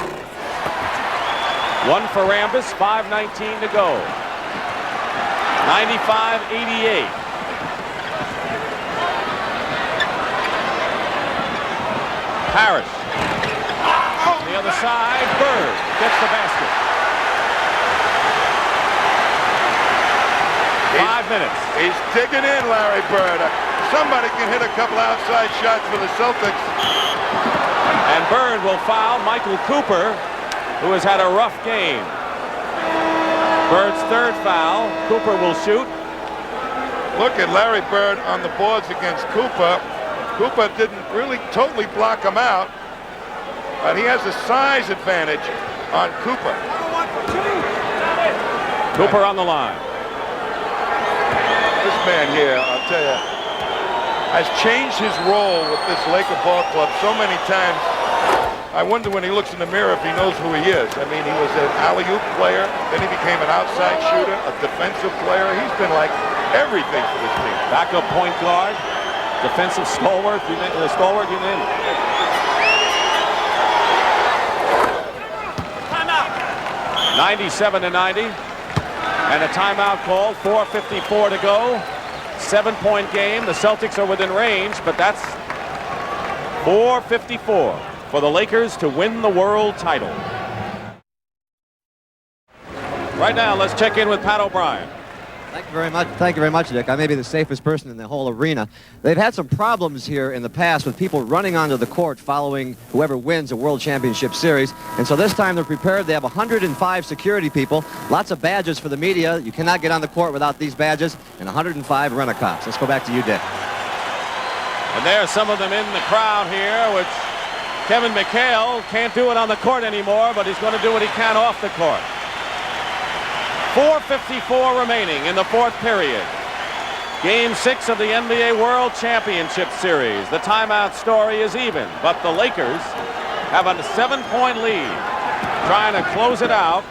Speaker 2: 1 for Rambis, 5:19 to go. 95-88. Parrish. On the other side, Bird gets the basket. 5 minutes.
Speaker 3: He's digging in, Larry Bird. Somebody can hit a couple outside shots for the Celtics.
Speaker 2: And Bird will foul Michael Cooper, who has had a rough game. Bird's 3rd foul. Cooper will shoot.
Speaker 3: Look at Larry Bird on the boards against Cooper. Cooper didn't really totally block him out, but he has a size advantage on Cooper.
Speaker 2: Cooper on the line.
Speaker 3: This man here, I'll tell you, has changed his role with this Laker ball club so many times. I wonder when he looks in the mirror if he knows who he is. I mean, he was an alley-oop player, then he became an outside shooter, a defensive player. He's been like everything for this team.
Speaker 2: Backup point guard, defensive stalwart, you name it. Timeout. 97-90. And a timeout called, 4:54 to go. 7-point game. The Celtics are within range, but that's 4:54 for the Lakers to win the world title. Right now, let's check in with Pat O'Brien.
Speaker 5: Thank you very much. Thank you very much, Dick. I may be the safest person in the whole arena. They've had some problems here in the past with people running onto the court following whoever wins a World Championship Series. And so this time they're prepared. They have 105 security people, lots of badges for the media. You cannot get on the court without these badges, and 105 rent-a-cops. Let's go back to you, Dick.
Speaker 2: And there's some of them in the crowd here, which Kevin McHale can't do it on the court anymore, but he's going to do what he can off the court. 4:54 remaining in the fourth period. Game 6 of the NBA World Championship Series. The timeout story is even, but the Lakers have a 7-point lead, trying to close it out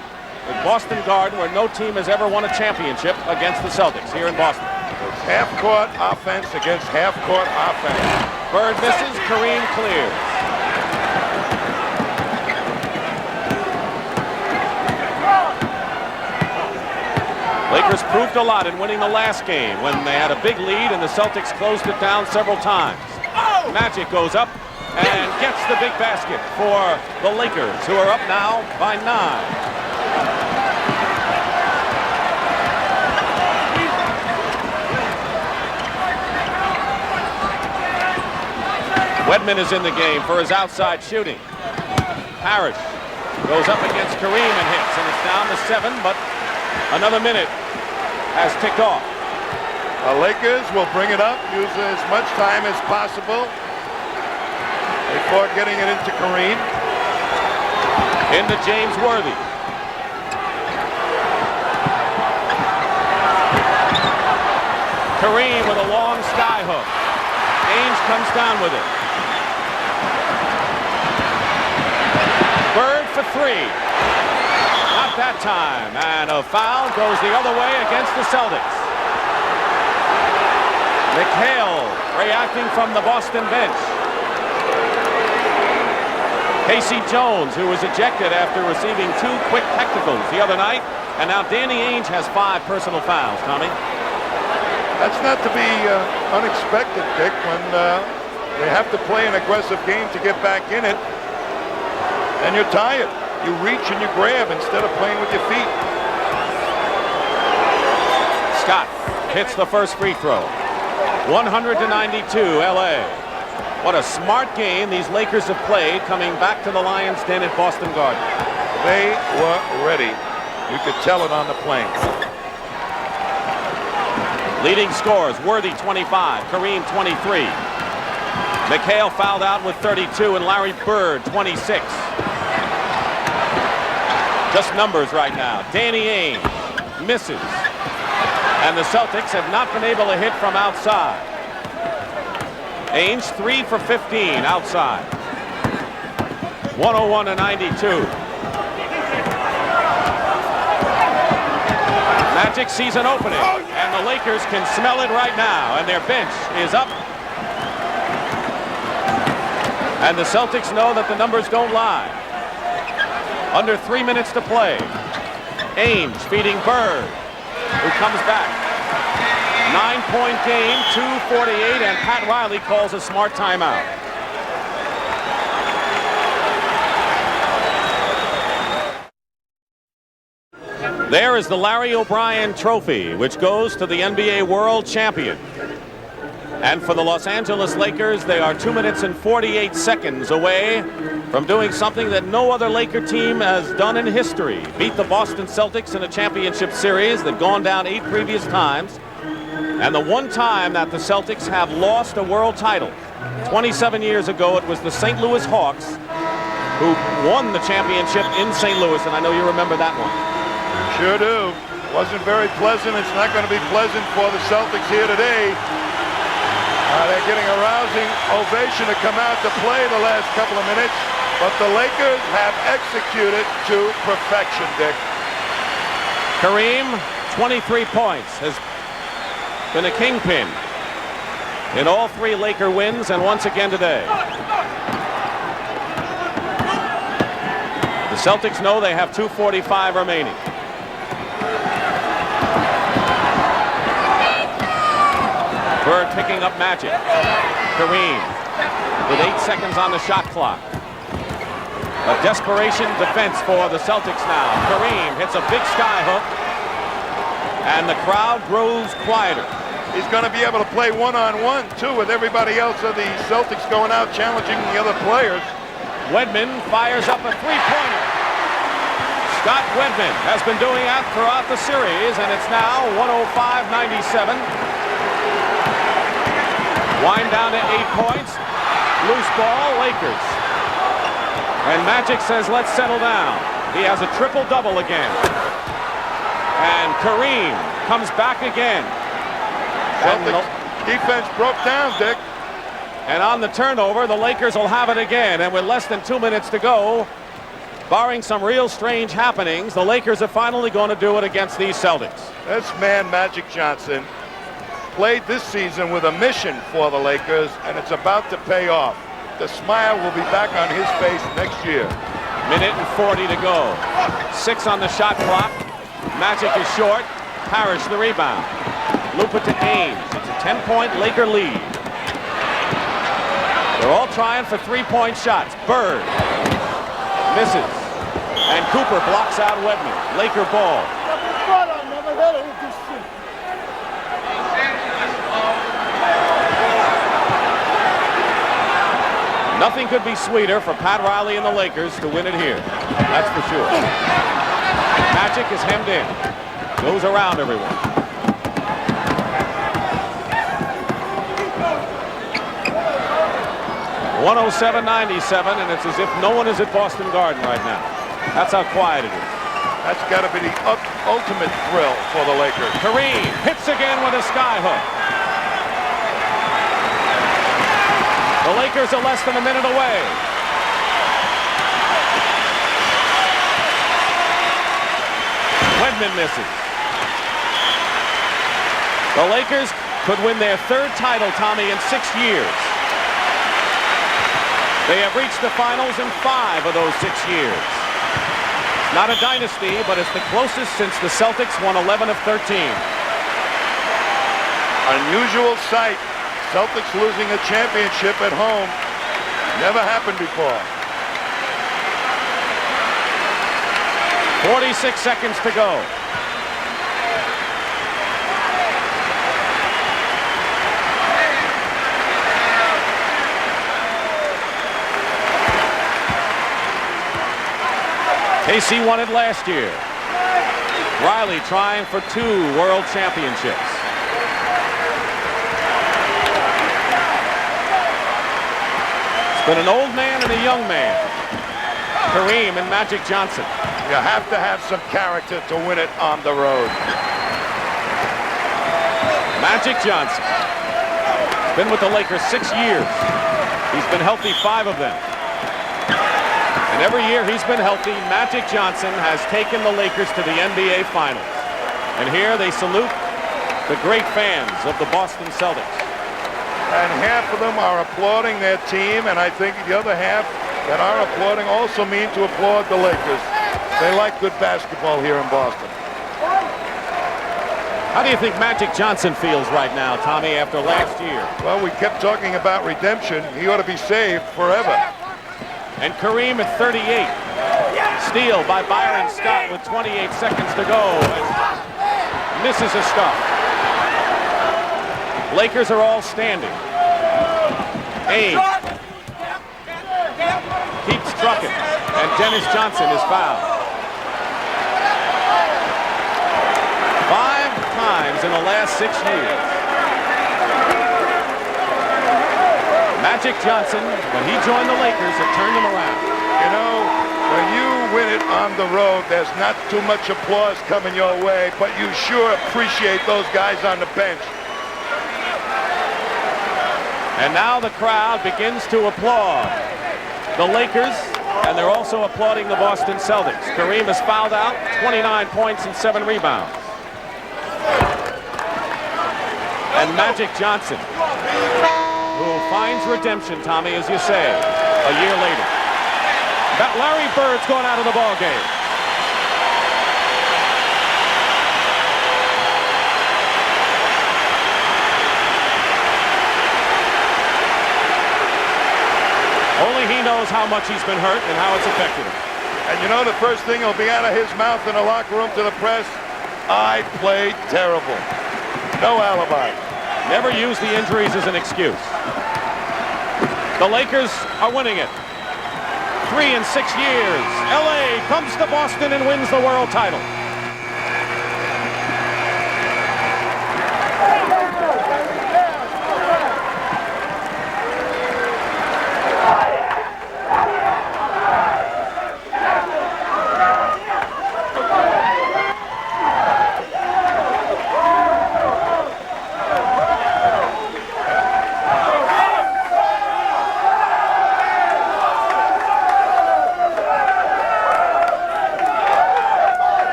Speaker 2: at Boston Garden, where no team has ever won a championship against the Celtics here in Boston.
Speaker 3: It's half-court offense against half-court offense.
Speaker 2: Bird misses, Kareem clears. Lakers proved a lot in winning the last game when they had a big lead and the Celtics closed it down several times. Magic goes up and gets the big basket for the Lakers, who are up now by 9. Wedman is in the game for his outside shooting. Parrish goes up against Kareem and hits, and it's down to 7, but another minute has ticked off.
Speaker 3: The Lakers will bring it up, use as much time as possible before getting it into Kareem.
Speaker 2: Into James Worthy. Kareem with a long sky hook. Ainge comes down with it. Bird for 3. Not that time. And a foul goes the other way against the Celtics. McHale reacting from the Boston bench. Casey Jones, who was ejected after receiving 2 quick technicals the other night. And now Danny Ainge has 5 personal fouls, Tommy.
Speaker 3: That's not to be unexpected, Dick, when they have to play an aggressive game to get back in it. And you're tired. You reach and you grab instead of playing with your feet.
Speaker 2: Scott hits the first free throw. 100-92 LA. What a smart game these Lakers have played coming back to the Lions' Den at Boston Garden.
Speaker 3: They were ready. You could tell it on the plane.
Speaker 2: Leading scorers, Worthy 25, Kareem 23. McHale fouled out with 32 and Larry Bird 26. Just numbers right now. Danny Ainge misses. And the Celtics have not been able to hit from outside. Ainge 3 for 15 outside. 101-92. Magic sees an opening, and the Lakers can smell it right now, and their bench is up. And the Celtics know that the numbers don't lie. Under 3 minutes to play. Ainge feeding Bird, who comes back. 9-point game, 2:48, and Pat Riley calls a smart timeout. There is the Larry O'Brien Trophy, which goes to the NBA World Champion. And for the Los Angeles Lakers, they are 2 minutes and 48 seconds away from doing something that no other Laker team has done in history. Beat the Boston Celtics in a championship series. They've gone down 8 previous times. And the one time that the Celtics have lost a world title, 27 years ago, it was the St. Louis Hawks who won the championship in St. Louis, and I know you remember that one.
Speaker 3: Sure do. Wasn't very pleasant. It's not going to be pleasant for the Celtics here today. They're getting a rousing ovation to come out to play the last couple of minutes, but the Lakers have executed to perfection, Dick.
Speaker 2: Kareem, 23 points, has been a kingpin in all 3 Laker wins, and once again today. The Celtics know they have 2:45 remaining. Bird picking up Magic. Kareem with 8 seconds on the shot clock. A desperation defense for the Celtics now. Kareem hits a big sky hook. And the crowd grows quieter.
Speaker 3: He's going to be able to play one-on-one, too, with everybody else of the Celtics going out challenging the other players.
Speaker 2: Wedman fires up a three-pointer. Scott Wedman has been doing that throughout the series, and it's now 105-97. Wind down to 8 points. Loose ball, Lakers. And Magic says, let's settle down. He has a triple-double again. And Kareem comes back again.
Speaker 3: Celtics defense broke down, Dick.
Speaker 2: And on the turnover, the Lakers will have it again. And with less than 2 minutes to go, barring some real strange happenings, the Lakers are finally going to do it against these Celtics.
Speaker 3: This man, Magic Johnson, played this season with a mission for the Lakers, and it's about to pay off. The smile will be back on his face next year.
Speaker 2: Minute and 40 to go. 6 on the shot clock. Magic is short. Parrish the rebound. Loop it to Ames. It's a 10-point Laker lead. They're all trying for three-point shots. Bird misses. And Cooper blocks out Wedman. Laker ball. Nothing could be sweeter for Pat Riley and the Lakers to win it here. That's for sure. Magic is hemmed in. Goes around everyone. (107-97), and it's as if no one is at Boston Garden right now. That's how quiet it is.
Speaker 3: That's got to be the ultimate thrill for the Lakers.
Speaker 2: Kareem hits again with a skyhook. The Lakers are less than a minute away. Wedman misses. The Lakers could win their third title, Tommy, in 6 years. They have reached the finals in 5 of those 6 years. Not a dynasty, but it's the closest since the Celtics won 11 of 13.
Speaker 3: Unusual sight. Celtics losing a championship at home. Never happened before.
Speaker 2: 46 seconds to go. KC won it last year. Riley trying for 2 world championships. It's been an old man and a young man. Kareem and Magic Johnson.
Speaker 3: You have to have some character to win it on the road.
Speaker 2: Magic Johnson. He's been with the Lakers 6 years. He's been healthy 5 of them. And every year he's been healthy, Magic Johnson has taken the Lakers to the NBA Finals. And here they salute the great fans of the Boston Celtics.
Speaker 3: And half of them are applauding their team, and I think the other half that are applauding also mean to applaud the Lakers. They like good basketball here in Boston.
Speaker 2: How do you think Magic Johnson feels right now, Tommy, after last year?
Speaker 3: Well, we kept talking about redemption. He ought to be saved forever.
Speaker 2: And Kareem at 38. Steal by Byron Scott with 28 seconds to go. And misses his stuff. Lakers are all standing. Ames keeps trucking, and Dennis Johnson is fouled. 5 times in the last 6 years. Magic Johnson, when he joined the Lakers, had turned them around.
Speaker 3: You know, when you win it on the road, there's not too much applause coming your way, but you sure appreciate those guys on the bench.
Speaker 2: And now the crowd begins to applaud the Lakers, and they're also applauding the Boston Celtics. Kareem is fouled out, 29 points and 7 rebounds. And Magic Johnson, who finds redemption, Tommy, as you say, a year later. That Larry Bird's going out of the ball game. Only he knows how much he's been hurt and how it's affected him.
Speaker 3: And you know the first thing will be out of his mouth in the locker room to the press? I played terrible. No alibi.
Speaker 2: Never use the injuries as an excuse. The Lakers are winning it. 3 in 6 years. LA comes to Boston and wins the world title.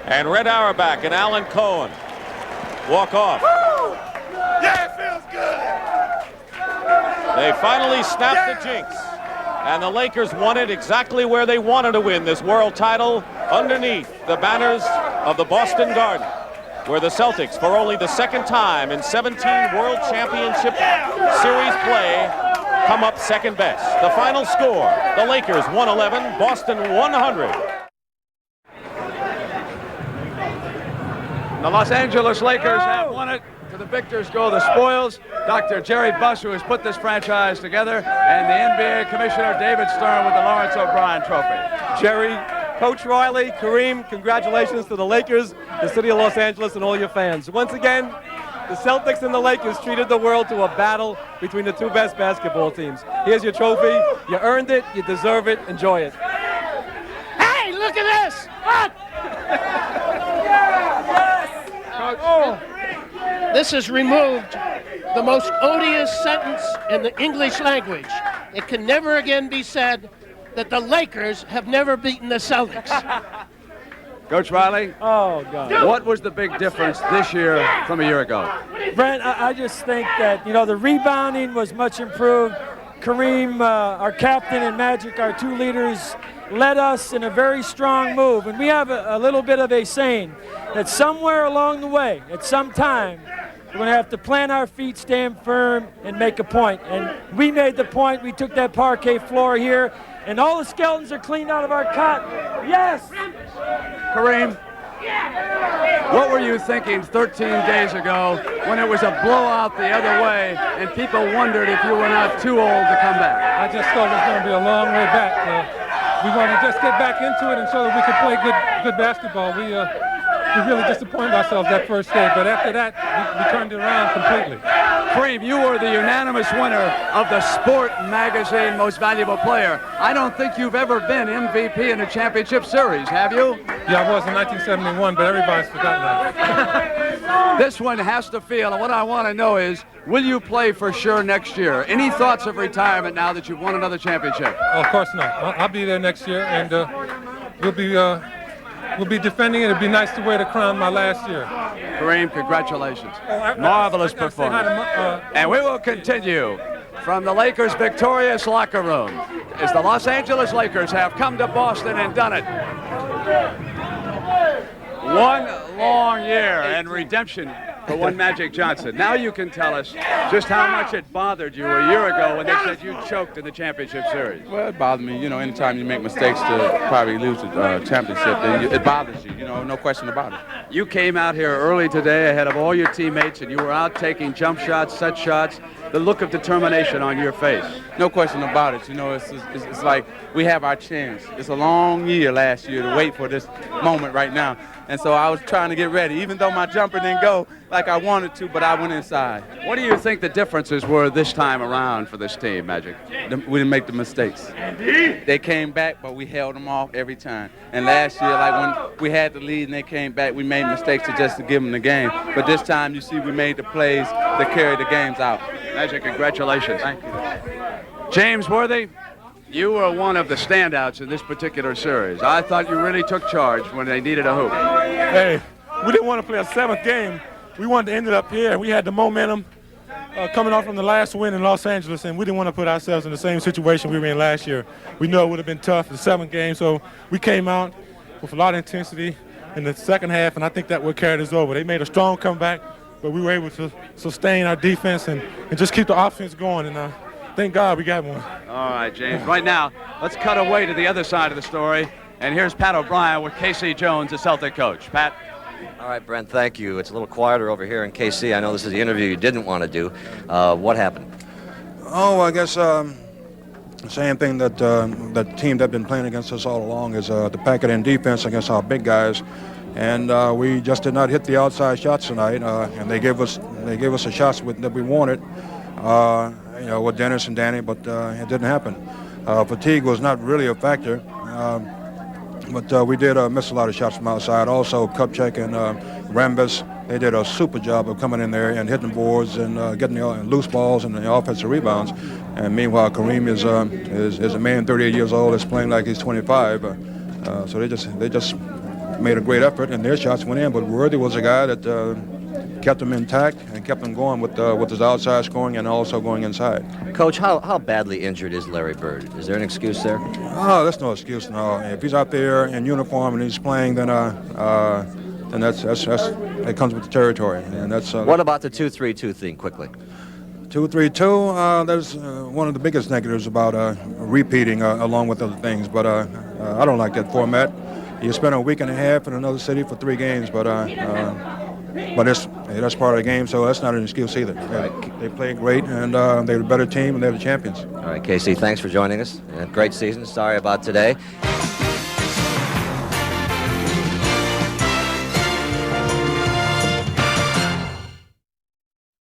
Speaker 2: And Red Auerbach and Alan Cohen walk off.
Speaker 3: Yeah, it feels good.
Speaker 2: They finally snapped the jinx. And the Lakers won it exactly where they wanted to win this world title, underneath the banners of the Boston Garden, where the Celtics, for only the second time in 17 World Championship Series play, come up second best. The final score, the Lakers 111, Boston 100.
Speaker 1: The Los Angeles Lakers have won it. To the victors go the spoils. Dr. Jerry Buss, who has put this franchise together, and the NBA Commissioner David Stern with the Lawrence O'Brien Trophy.
Speaker 6: Jerry, Coach Riley, Kareem, congratulations to the Lakers, the city of Los Angeles, and all your fans. Once again, the Celtics and the Lakers treated the world to a battle between the two best basketball teams. Here's your trophy. You earned it. You deserve it. Enjoy it.
Speaker 7: Hey, look at this! What? This has removed the most odious sentence in the English language. It can never again be said that the Lakers have never beaten the Celtics.
Speaker 1: Coach Riley,
Speaker 6: Oh, God.
Speaker 1: what was the big difference this year from a year ago?
Speaker 8: Brent, I just think that, the rebounding was much improved. Kareem, our captain, and Magic, our two leaders, led us in a very strong move. And we have a little bit of a saying that somewhere along the way, at some time, we're going to have to plant our feet, stand firm, and make a point. And we made the point. We took that parquet floor here, and all the skeletons are cleaned out of our cot. Yes!
Speaker 1: Kareem, what were you thinking 13 days ago when it was a blowout the other way and people wondered if you were not too old to come back?
Speaker 9: I just thought it was going to be a long way back. We want to just get back into it and show that we could play good basketball. We really disappointed ourselves that first day, but after that, we turned it around completely.
Speaker 1: Kareem, you were the unanimous winner of the Sport Magazine Most Valuable Player. I don't think you've ever been MVP in a championship series, have you?
Speaker 9: Yeah, I was in 1971, but everybody's forgotten that.
Speaker 1: This one has to feel, and what I want to know is, will you play for sure next year? Any thoughts of retirement now that you've won another championship?
Speaker 9: Oh, of course not. I'll be there next year, and we'll be defending it. It'd be nice to wear the crown my last year.
Speaker 1: Kareem, congratulations. Marvelous performance. And we will continue from the Lakers' victorious locker room as the Los Angeles Lakers have come to Boston and done it. One long year and redemption for one Magic Johnson. Now you can tell us just how much it bothered you a year ago when they said you choked in the championship series.
Speaker 10: Well, it bothered me. Anytime you make mistakes to probably lose the championship, then it bothers you. No question about it.
Speaker 1: You came out here early today ahead of all your teammates, and you were out taking jump shots, set shots. The look of determination on your face.
Speaker 10: No question about it. It's like we have our chance. It's a long year last year to wait for this moment right now. And so I was trying to get ready, even though my jumper didn't go like I wanted to, but I went inside.
Speaker 1: What do you think the differences were this time around for this team, Magic?
Speaker 10: We didn't make the mistakes. They came back, but we held them off every time. And last year, like when we had the lead and they came back, we made mistakes just to give them the game. But this time, you see, we made the plays that carry the games out.
Speaker 1: Magic, congratulations.
Speaker 10: Thank you.
Speaker 1: James Worthy, you were one of the standouts in this particular series. I thought you really took charge when they needed a hoop.
Speaker 11: Hey, we didn't want to play a seventh game. We wanted to end it up here. We had the momentum coming off from the last win in Los Angeles, and we didn't want to put ourselves in the same situation we were in last year. We know it would have been tough, the seventh game, so we came out with a lot of intensity, in the second half, and I think that what carried us over. They made a strong comeback, but we were able to sustain our defense and just keep the offense going, and thank God we got one.
Speaker 1: All right, James. Right now, let's cut away to the other side of the story, and here's Pat O'Brien with K.C. Jones, the Celtic coach. Pat?
Speaker 5: All right, Brent, thank you. It's a little quieter over here in KC. I know this is the interview you didn't want to do. What happened?
Speaker 12: Oh, I guess same thing that the team that's been playing against us all along is to pack it in defense against our big guys, and we just did not hit the outside shots tonight. And they gave us the shots that we wanted, with Dennis and Danny, but it didn't happen. Fatigue was not really a factor. But we did miss a lot of shots from outside. Also, Kupchak and Rambis, they did a super job of coming in there and hitting boards and getting the loose balls and the offensive rebounds. And meanwhile, Kareem is a man 38 years old that's playing like he's 25. So they just made a great effort, and their shots went in. But Worthy was a guy that kept them intact and kept them going with his outside scoring and also going inside.
Speaker 5: Coach, how badly injured is Larry Bird? Is there an excuse there?
Speaker 12: Oh, that's no excuse. No, if he's out there in uniform and he's playing, then that's it comes with the territory. And that's
Speaker 5: what about the 2-3-2 thing? Quickly.
Speaker 12: 2-3-2. That's one of the biggest negatives about repeating along with other things. But I don't like that format. You spend a week and a half in another city for 3 games, but that's part of the game, so that's not an excuse either. They played great, and they're the better team, and they're the champions.
Speaker 5: All right, Casey, thanks for joining us. Great season. Sorry about today.